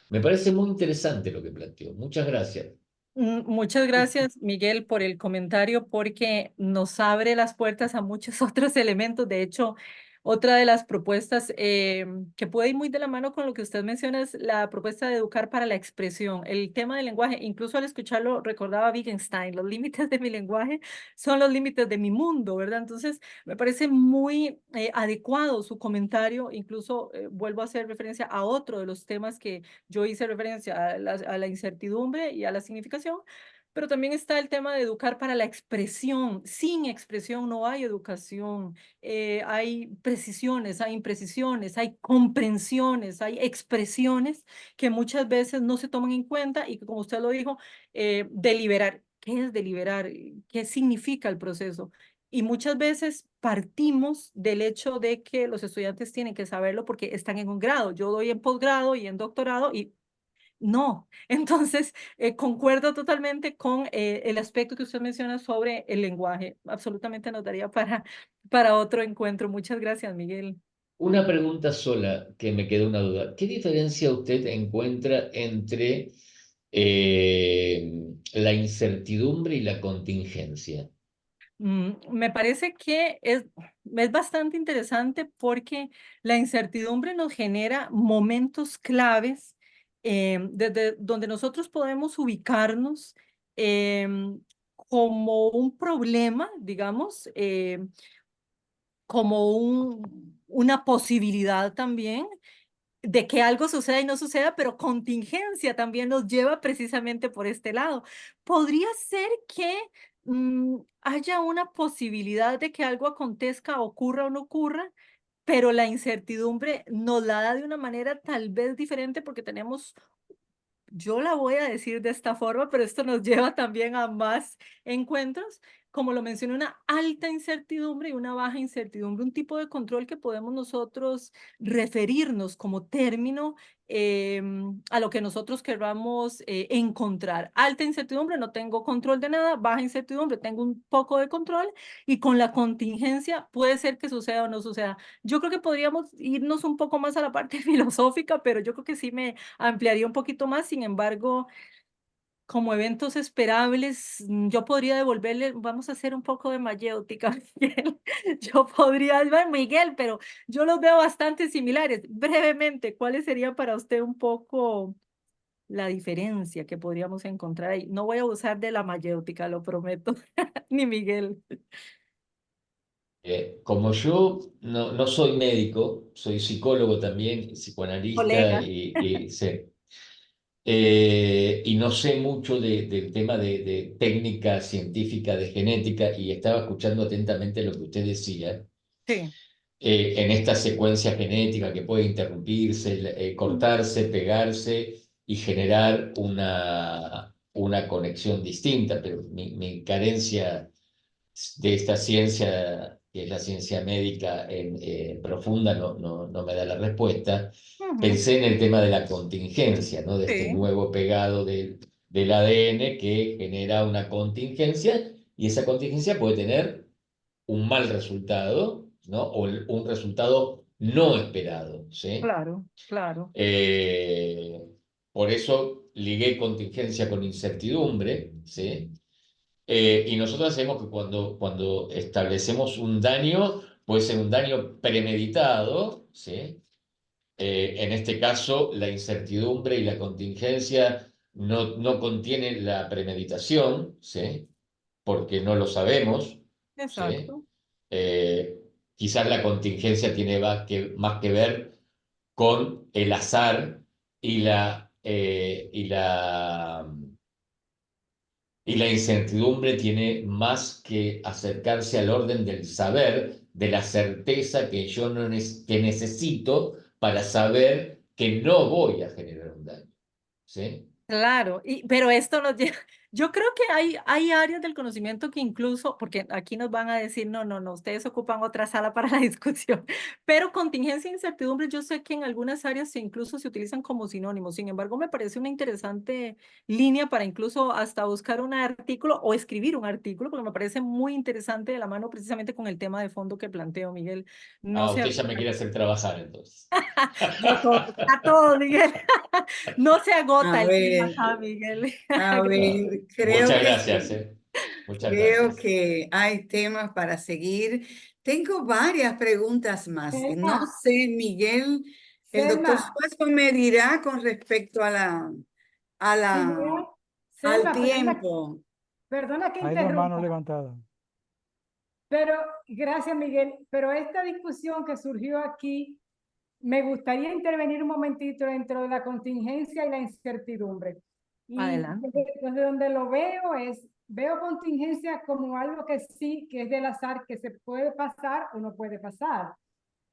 Me parece muy interesante lo que planteó. Muchas gracias. Muchas gracias, Miguel, por el comentario, porque nos abre las puertas a muchos otros elementos. De hecho, otra de las propuestas que puede ir muy de la mano con lo que usted menciona es la propuesta de educar para la expresión. El tema del lenguaje, incluso al escucharlo, recordaba a Wittgenstein, los límites de mi lenguaje son los límites de mi mundo, ¿verdad? Entonces, me parece muy adecuado su comentario. Incluso vuelvo a hacer referencia a otro de los temas que yo hice referencia a la incertidumbre y a la significación, pero también está el tema de educar para la expresión. Sin expresión no hay educación. Hay precisiones, hay imprecisiones, hay comprensiones, hay expresiones que muchas veces no se toman en cuenta y que, como usted lo dijo, deliberar. ¿Qué es deliberar? ¿Qué significa el proceso? Y muchas veces partimos del hecho de que los estudiantes tienen que saberlo porque están en un grado. Yo doy en posgrado y en doctorado y no. Entonces, concuerdo totalmente con el aspecto que usted menciona sobre el lenguaje. Absolutamente nos daría para otro encuentro. Muchas gracias, Miguel. Una pregunta sola que me quedó una duda. ¿Qué diferencia usted encuentra entre la incertidumbre y la contingencia? Me parece que es bastante interesante porque la incertidumbre nos genera momentos claves desde donde nosotros podemos ubicarnos como un problema, digamos, como una posibilidad también de que algo suceda y no suceda, pero contingencia también nos lleva precisamente por este lado. Podría ser que haya una posibilidad de que algo acontezca, ocurra o no ocurra, pero la incertidumbre nos la da de una manera tal vez diferente porque tenemos yo la voy a decir de esta forma, pero esto nos lleva también a más encuentros. Como lo mencioné, una alta incertidumbre y una baja incertidumbre, un tipo de control que podemos nosotros referirnos como término a lo que nosotros queramos encontrar. Alta incertidumbre, no tengo control de nada; baja incertidumbre, tengo un poco de control, y con la contingencia puede ser que suceda o no suceda. Yo creo que podríamos irnos un poco más a la parte filosófica, pero yo creo que sí me ampliaría un poquito más. Sin embargo, como eventos esperables, yo podría devolverle, vamos a hacer un poco de mayéutica, Miguel. Yo podría, bueno, Miguel, pero yo los veo bastante similares. Brevemente, ¿cuáles serían para usted un poco la diferencia que podríamos encontrar ahí? No voy a usar de la mayéutica, lo prometo, ni Miguel. Como yo no soy médico, soy psicólogo también, psicoanalista Colega. sí. Y no sé mucho del tema de técnica científica de genética, y estaba escuchando atentamente lo que usted decía. Sí. En esta secuencia genética que puede interrumpirse, cortarse, pegarse y generar una conexión distinta, pero mi carencia de esta ciencia, que es la ciencia médica profunda, no me da la respuesta. Ujú. Pensé en el tema de la contingencia, ¿no? De este Sí, nuevo pegado del ADN que genera una contingencia, y esa contingencia puede tener un mal resultado, ¿no? O un resultado no esperado, ¿sí? claro, claro. Eh, por eso ligué contingencia con incertidumbre, ¿sí? Y nosotros sabemos que cuando establecemos un daño, puede ser un daño premeditado, ¿sí? En este caso, la incertidumbre y la contingencia no contienen la premeditación, ¿sí? Porque no lo sabemos, ¿sí? Exacto. Eh, Quizás la contingencia tiene más que ver con el azar y la incertidumbre tiene más que acercarse al orden del saber, de la certeza que yo no que necesito para saber que no voy a generar un daño, ¿sí? Claro, pero esto nos lleva, yo creo que hay áreas del conocimiento que incluso, porque aquí nos van a decir, no, no, no, ustedes ocupan otra sala para la discusión, pero contingencia e incertidumbre, yo sé que en algunas áreas incluso se utilizan como sinónimos. Sin embargo, me parece una interesante línea para incluso hasta buscar un artículo o escribir un artículo, porque me parece muy interesante, de la mano precisamente con el tema de fondo que planteo, Miguel. No Ah, se usted ya agota, me quiere hacer trabajar entonces. yo todo, a todo, Miguel. No se agota A el tema ver, acá, Miguel. a No, ver, creo muchas que gracias, sí. Muchas Creo gracias. que hay temas para seguir. Tengo varias preguntas más. No Selma, sé, Miguel, el doctor Selma, Suazo me dirá con respecto a si la, Miguel, al Selma, tiempo. perdona que Hay dos manos interrumpa, levantadas. pero gracias Miguel, pero esta discusión que surgió aquí, me gustaría intervenir un momentito dentro de la contingencia y la incertidumbre. Y Adelante. desde donde lo veo veo contingencia como algo que sí, que es del azar, que se puede pasar o no puede pasar.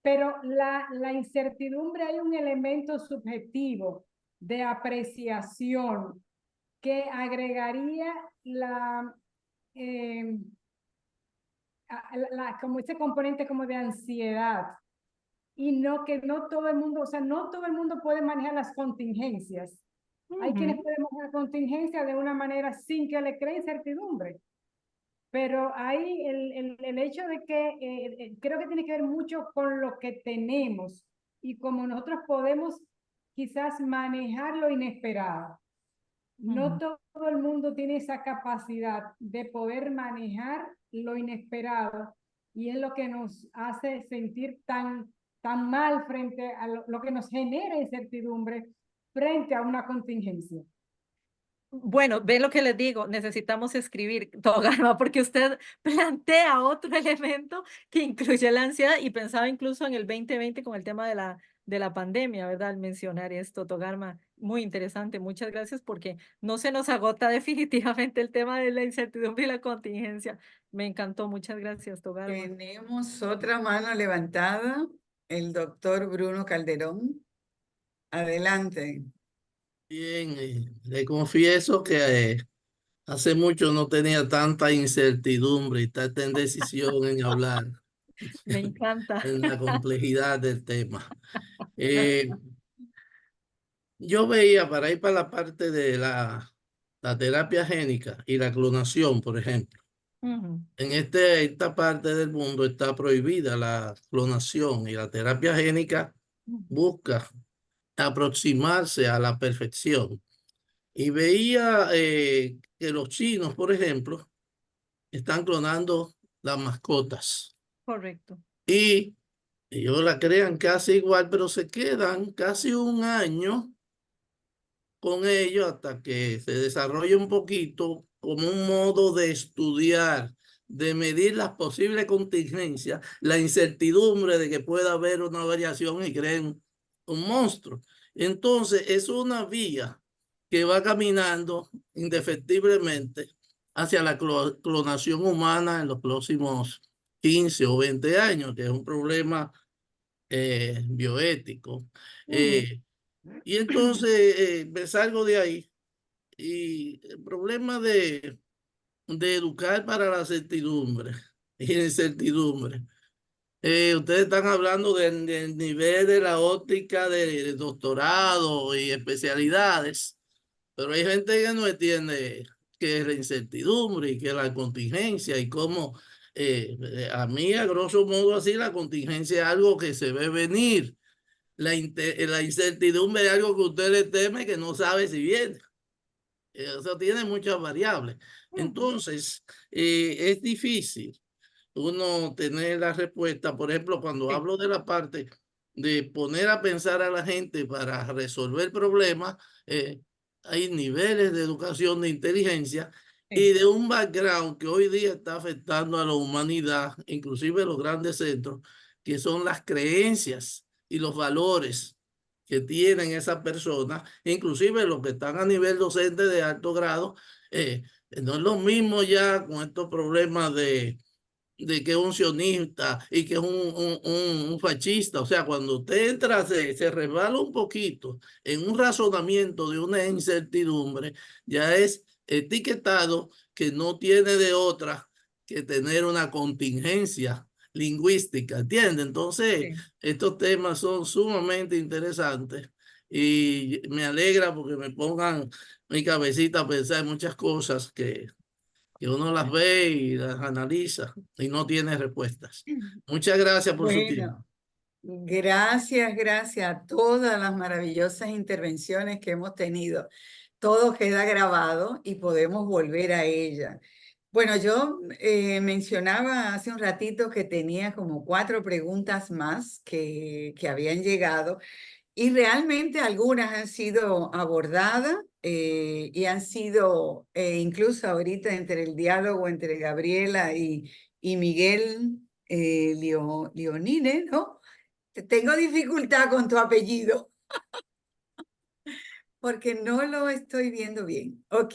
Pero la incertidumbre, hay un elemento subjetivo de apreciación que agregaría eh, como ese componente como de ansiedad, y no que no todo el mundo, o sea, no todo el mundo puede manejar las contingencias. Hay quienes Ujú. pueden manejar contingencias de una manera sin que le cree incertidumbre. Pero ahí el hecho de que creo que tiene que ver mucho con lo que tenemos y como nosotros podemos quizás manejar lo inesperado. No Ujú. todo el mundo tiene esa capacidad de poder manejar lo inesperado, y es lo que nos hace sentir tan mal frente a lo que nos genera incertidumbre frente a una contingencia. Bueno, ve lo que les digo, necesitamos escribir, Togarma, porque usted plantea otro elemento que incluye la ansiedad, y pensaba incluso en el 2020 con el tema de la pandemia, ¿verdad? Al mencionar esto, Togarma, muy interesante, muchas gracias, porque no se nos agota definitivamente el tema de la incertidumbre y la contingencia. Me encantó, muchas gracias, Togarma. Tenemos otra mano levantada, el doctor Bruno Calderón. Adelante. Bien, le confieso que hace mucho no tenía tanta incertidumbre y tanta indecisión en hablar Me encanta. en la complejidad del tema. Eh, yo veía para ir para la parte de la terapia génica y la clonación, por ejemplo. Ujú, En esta parte del mundo está prohibida la clonación y la terapia génica ujú. busca aproximarse a la perfección. Y veía que los chinos, por ejemplo, están clonando las mascotas Correcto. y ellos la crean casi igual, pero se quedan casi un año con ellos hasta que se desarrolle un poquito como un modo de estudiar, de medir las posibles contingencias, la incertidumbre de que pueda haber una variación y creen un monstruo. Entonces, es una vía que va caminando indefectiblemente hacia la clonación humana en los próximos 15 o 20 años, que es un problema bioético. Ujú, Y entonces me salgo de ahí y el problema de educar para la certidumbre y la incertidumbre. Ustedes están hablando del nivel de la óptica de doctorado y especialidades, pero hay gente que no entiende qué es la incertidumbre y qué es la contingencia y cómo, a mí, a grosso modo, así, la contingencia es algo que se ve venir. La incertidumbre es algo que usted le teme que no sabe si viene. Eso tiene muchas variables. ujú. Entonces, es difícil uno tener la respuesta. Por ejemplo, cuando Sí, hablo de la parte de poner a pensar a la gente para resolver problemas, hay niveles de educación, de inteligencia y sí. de un background que hoy día está afectando a la humanidad, inclusive los grandes centros, que son las creencias y los valores que tienen esas personas, inclusive los que están a nivel docente de alto grado. No es lo mismo ya con estos problemas de que es un sionista y que es un fascista. O sea, cuando usted entra, se resbala un poquito en un razonamiento de una incertidumbre, ya es etiquetado que no tiene de otra que tener una contingencia lingüística, ¿entiende? Entonces, Sí. estos temas son sumamente interesantes y me alegra porque me pongan mi cabecita a pensar en muchas cosas que uno las ve y las analiza y no tiene respuestas. Muchas gracias por su tiempo. Bueno, gracias a todas las maravillosas intervenciones que hemos tenido. Todo queda grabado y podemos volver a ella. Bueno, yo mencionaba hace un ratito que tenía como 4 preguntas más que habían llegado y realmente algunas han sido abordadas y han sido incluso ahorita entre el diálogo entre Gabriela y Miguel Leonine, ¿no? Tengo dificultad con tu apellido porque no lo estoy viendo bien. Ok,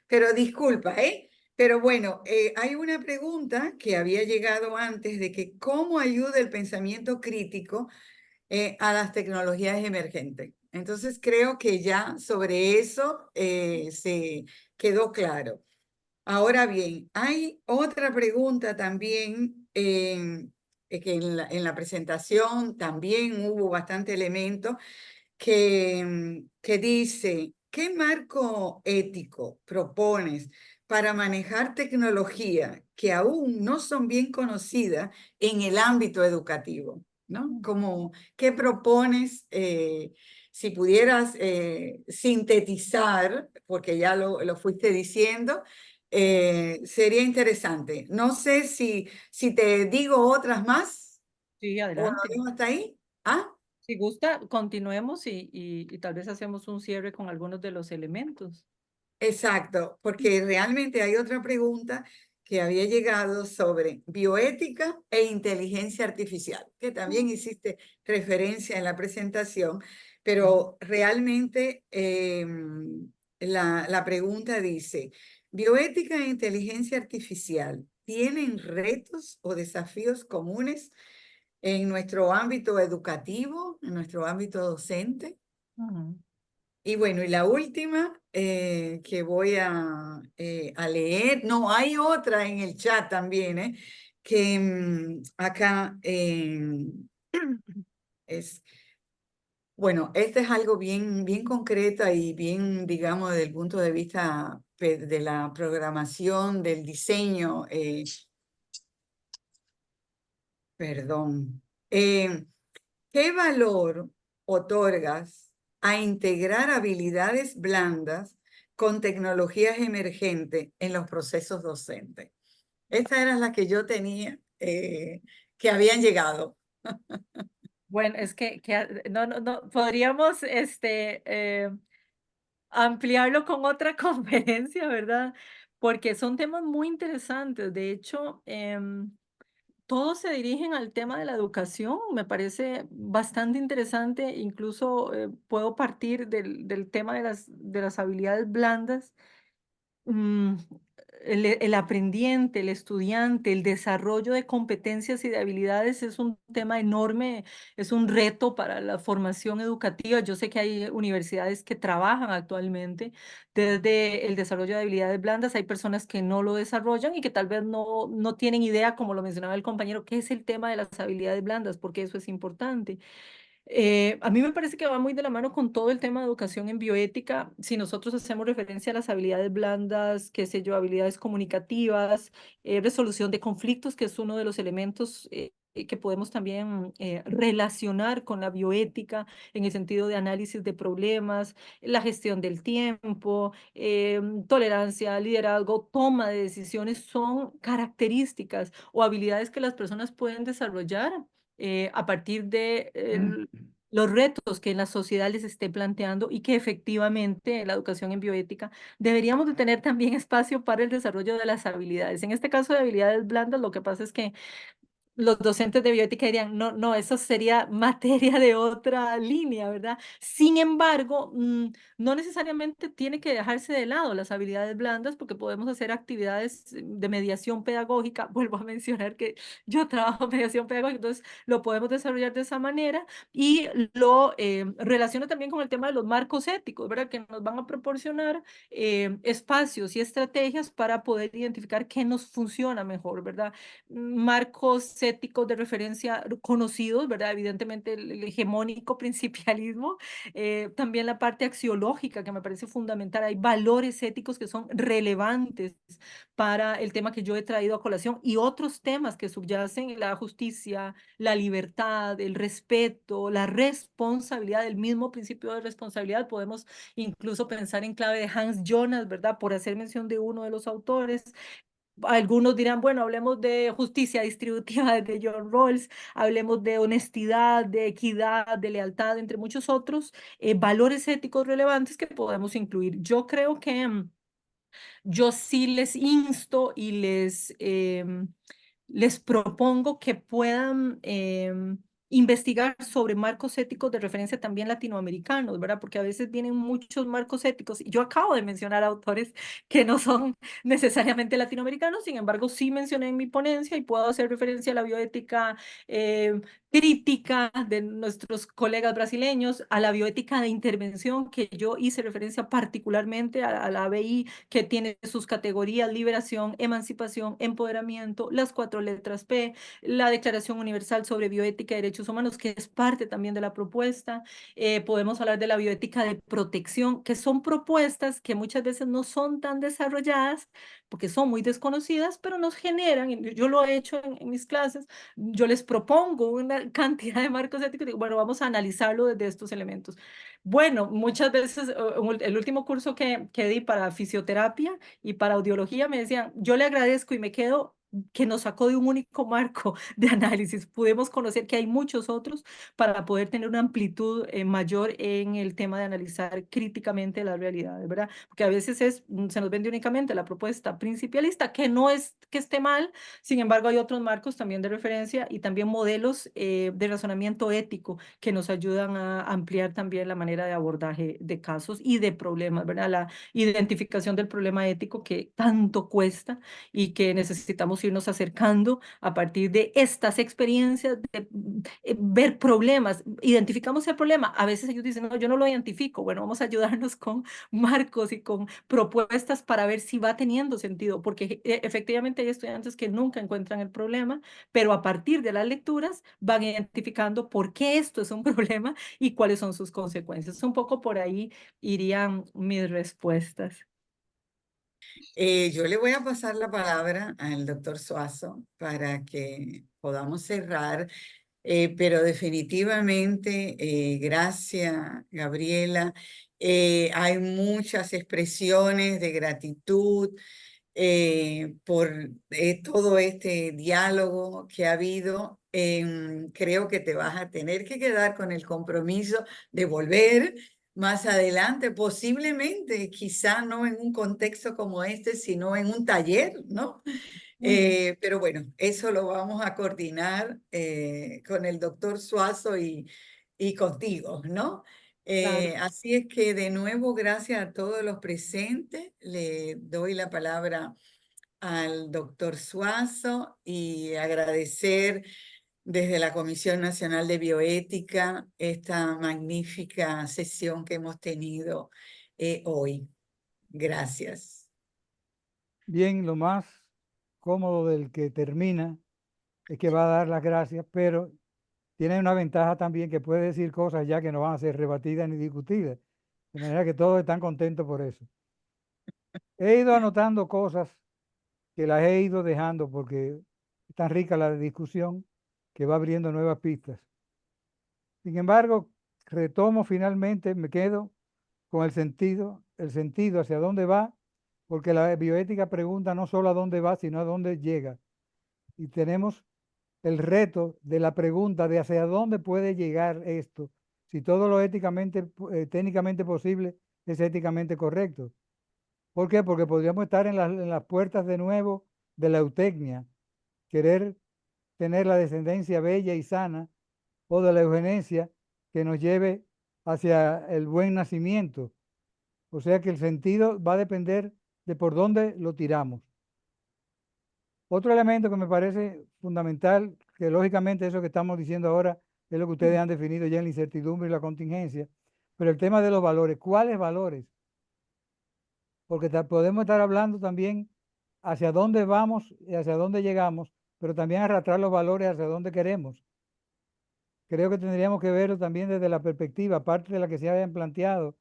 pero disculpa, ¿eh? Pero bueno, hay una pregunta que había llegado antes de que cómo ayuda el pensamiento crítico a las tecnologías emergentes. Entonces creo que ya sobre eso se quedó claro. Ahora bien, hay otra pregunta también que en la presentación también hubo bastante elemento que dice, ¿qué marco ético propones para manejar tecnología que aún no son bien conocidas en el ámbito educativo? ¿No? Como, ¿qué propones? Si pudieras sintetizar, porque ya lo fuiste diciendo, sería interesante. No sé si te digo otras más Sí, o lo adelante. dejo hasta ahí. ¿Ah? Si gusta, continuemos y tal vez hacemos un cierre con algunos de los elementos. Exacto, porque realmente hay otra pregunta que había llegado sobre bioética e inteligencia artificial, que también hiciste referencia en la presentación, pero realmente la pregunta dice, ¿bioética e inteligencia artificial tienen retos o desafíos comunes en nuestro ámbito educativo, en nuestro ámbito docente? Ujú. Y bueno, y la última que voy a leer, no, hay otra en el chat también, que acá es, bueno, este es algo bien, bien concreta y bien, digamos, desde el punto de vista de la programación, del diseño, perdón. ¿Qué valor otorgas a integrar habilidades blandas con tecnologías emergentes en los procesos docentes? Esta era la que yo tenía, que habían llegado. Bueno, es que no, podríamos ampliarlo con otra conferencia, ¿verdad? Porque son temas muy interesantes. De hecho, todos se dirigen al tema de la educación. Me parece bastante interesante. Incluso puedo partir del tema de las habilidades blandas. Mm, el aprendiente, el estudiante, el desarrollo de competencias y de habilidades es un tema enorme, es un reto para la formación educativa. Yo sé que hay universidades que trabajan actualmente desde el desarrollo de habilidades blandas. Hay personas que no lo desarrollan y que tal vez no tienen idea, como lo mencionaba el compañero, qué es el tema de las habilidades blandas, porque eso es importante. A mí me parece que va muy de la mano con todo el tema de educación en bioética. Si nosotros hacemos referencia a las habilidades blandas, qué sé yo, habilidades comunicativas, resolución de conflictos, que es uno de los elementos que podemos también relacionar con la bioética en el sentido de análisis de problemas, la gestión del tiempo, tolerancia, liderazgo, toma de decisiones, son características o habilidades que las personas pueden desarrollar a partir de los retos que en la sociedad les esté planteando y que efectivamente la educación en bioética deberíamos de tener también espacio para el desarrollo de las habilidades. En este caso de habilidades blandas, lo que pasa es que los docentes de bioética dirían, no, eso sería materia de otra línea, ¿verdad? Sin embargo, no necesariamente tiene que dejarse de lado las habilidades blandas porque podemos hacer actividades de mediación pedagógica. Vuelvo a mencionar que yo trabajo en mediación pedagógica, entonces lo podemos desarrollar de esa manera y lo relaciono también con el tema de los marcos éticos, ¿verdad? Que nos van a proporcionar espacios y estrategias para poder identificar qué nos funciona mejor, ¿verdad? Marcos éticos de referencia conocidos, ¿verdad? Evidentemente el hegemónico principialismo, también la parte axiológica que me parece fundamental. Hay valores éticos que son relevantes para el tema que yo he traído a colación y otros temas que subyacen, la justicia, la libertad, el respeto, la responsabilidad, el mismo principio de responsabilidad. Podemos incluso pensar en clave de Hans Jonas, ¿verdad? Por hacer mención de uno de los autores. Algunos dirán, bueno, hablemos de justicia distributiva de John Rawls, hablemos de honestidad, de equidad, de lealtad, entre muchos otros valores éticos relevantes que podemos incluir. Yo creo que yo sí les insto y les propongo que puedan investigar sobre marcos éticos de referencia también latinoamericanos, ¿verdad? Porque a veces vienen muchos marcos éticos. Y yo acabo de mencionar autores que no son necesariamente latinoamericanos, sin embargo, sí mencioné en mi ponencia y puedo hacer referencia a la bioética crítica de nuestros colegas brasileños, a la bioética de intervención, que yo hice referencia particularmente a la ABI, que tiene sus categorías: liberación, emancipación, empoderamiento, las 4 letras P, la Declaración Universal sobre Bioética y Derechos Humanos, que es parte también de la propuesta. Podemos hablar de la bioética de protección, que son propuestas que muchas veces no son tan desarrolladas porque son muy desconocidas, pero nos generan, y yo lo he hecho en mis clases, yo les propongo una cantidad de marcos éticos y digo, bueno, vamos a analizarlo desde estos elementos. Bueno, muchas veces, el último curso que di para fisioterapia y para audiología, me decían, yo le agradezco y me quedo que nos sacó de un único marco de análisis. Pudimos conocer que hay muchos otros para poder tener una amplitud mayor en el tema de analizar críticamente las realidades, ¿verdad? Porque a veces se nos vende únicamente la propuesta principialista, que no es que esté mal, sin embargo hay otros marcos también de referencia y también modelos de razonamiento ético que nos ayudan a ampliar también la manera de abordaje de casos y de problemas, ¿verdad? La identificación del problema ético que tanto cuesta y que necesitamos podemos irnos acercando a partir de estas experiencias, de ver problemas. Identificamos el problema. A veces ellos dicen, no, yo no lo identifico. Bueno, vamos a ayudarnos con marcos y con propuestas para ver si va teniendo sentido, porque efectivamente hay estudiantes que nunca encuentran el problema, pero a partir de las lecturas van identificando por qué esto es un problema y cuáles son sus consecuencias. Un poco por ahí irían mis respuestas. Yo le voy a pasar la palabra al doctor Suazo para que podamos cerrar, pero definitivamente, gracias, Gabriela. Hay muchas expresiones de gratitud por todo este diálogo que ha habido. Creo que te vas a tener que quedar con el compromiso de volver más adelante, posiblemente, quizá no en un contexto como este, sino en un taller, ¿no? Pero bueno, eso lo vamos a coordinar con el doctor Suazo y contigo, ¿no? Claro. Así es que de nuevo, gracias a todos los presentes. Le doy la palabra al doctor Suazo y agradecer desde la Comisión Nacional de Bioética esta magnífica sesión que hemos tenido hoy. Gracias. Bien, lo más cómodo del que termina es que va a dar las gracias, pero tiene una ventaja también que puede decir cosas ya que no van a ser rebatidas ni discutidas, de manera que todos están contentos por eso. He ido anotando cosas que las he ido dejando porque es tan rica la discusión que va abriendo nuevas pistas. Sin embargo, retomo finalmente, me quedo con el sentido hacia dónde va, porque la bioética pregunta no solo a dónde va, sino a dónde llega. Y tenemos el reto de la pregunta de hacia dónde puede llegar esto, si todo lo técnicamente posible es éticamente correcto. ¿Por qué? Porque podríamos estar en las puertas de nuevo de la eutecnia, querer tener la descendencia bella y sana, o de la eugenesia que nos lleve hacia el buen nacimiento. O sea que el sentido va a depender de por dónde lo tiramos. Otro elemento que me parece fundamental, que lógicamente eso que estamos diciendo ahora es lo que ustedes han definido ya en la incertidumbre y la contingencia, pero el tema de los valores, ¿cuáles valores? Porque podemos estar hablando también hacia dónde vamos y hacia dónde llegamos, pero también arrastrar los valores hacia dónde queremos. Creo que tendríamos que verlo también desde la perspectiva, aparte de la que se habían planteado.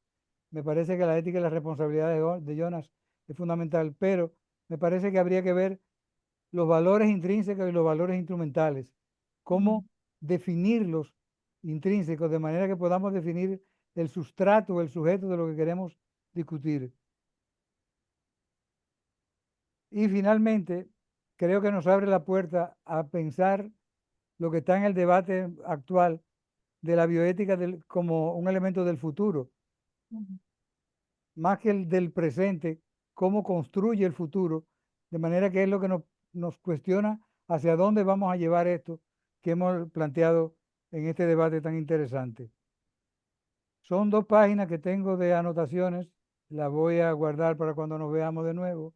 Me parece que la ética y la responsabilidad de Jonas es fundamental, pero me parece que habría que ver los valores intrínsecos y los valores instrumentales. Cómo definirlos intrínsecos de manera que podamos definir el sustrato o el sujeto de lo que queremos discutir. Y finalmente, creo que nos abre la puerta a pensar lo que está en el debate actual de la bioética como un elemento del futuro, más que el del presente, cómo construye el futuro, de manera que es lo que nos cuestiona hacia dónde vamos a llevar esto que hemos planteado en este debate tan interesante. Son 2 páginas que tengo de anotaciones, las voy a guardar para cuando nos veamos de nuevo,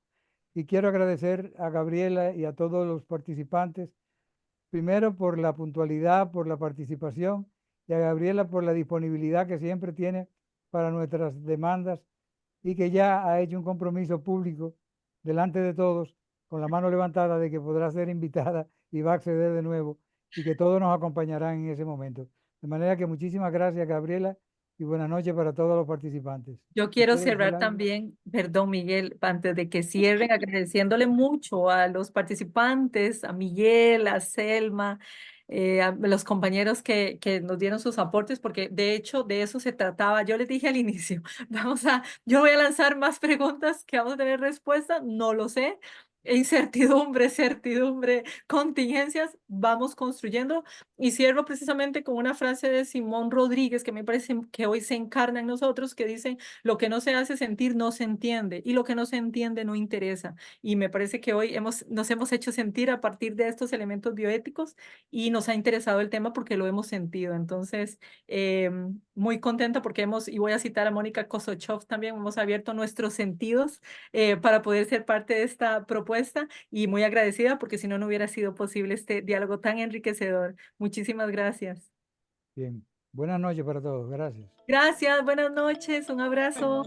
y quiero agradecer a Gabriela y a todos los participantes, primero por la puntualidad, por la participación, y a Gabriela por la disponibilidad que siempre tiene para nuestras demandas y que ya ha hecho un compromiso público delante de todos, con la mano levantada, de que podrá ser invitada y va a acceder de nuevo y que todos nos acompañarán en ese momento. De manera que muchísimas gracias, Gabriela, y buenas noches para todos los participantes. Yo quiero ¿Quieres decir cerrar algo? también, perdón Miguel, antes de que cierren, agradeciéndole mucho a los participantes, a Miguel, a Selma, a los compañeros que nos dieron sus aportes, porque de hecho de eso se trataba. Yo les dije al inicio, yo voy a lanzar más preguntas que vamos a tener respuesta, no lo sé. Incertidumbre, certidumbre, contingencias, vamos construyendo. Y cierro precisamente con una frase de Simón Rodríguez que me parece que hoy se encarna en nosotros, que dice: lo que no se hace sentir no se entiende y lo que no se entiende no interesa. Y me parece que hoy nos hemos hecho sentir a partir de estos elementos bioéticos y nos ha interesado el tema porque lo hemos sentido. Entonces, muy contenta porque y voy a citar a Mónica Kosochov también, hemos abierto nuestros sentidos para poder ser parte de esta propuesta y muy agradecida porque si no, no hubiera sido posible este diálogo tan enriquecedor. Muchísimas gracias. Bien, buenas noches para todos, gracias. Gracias, buenas noches, un abrazo.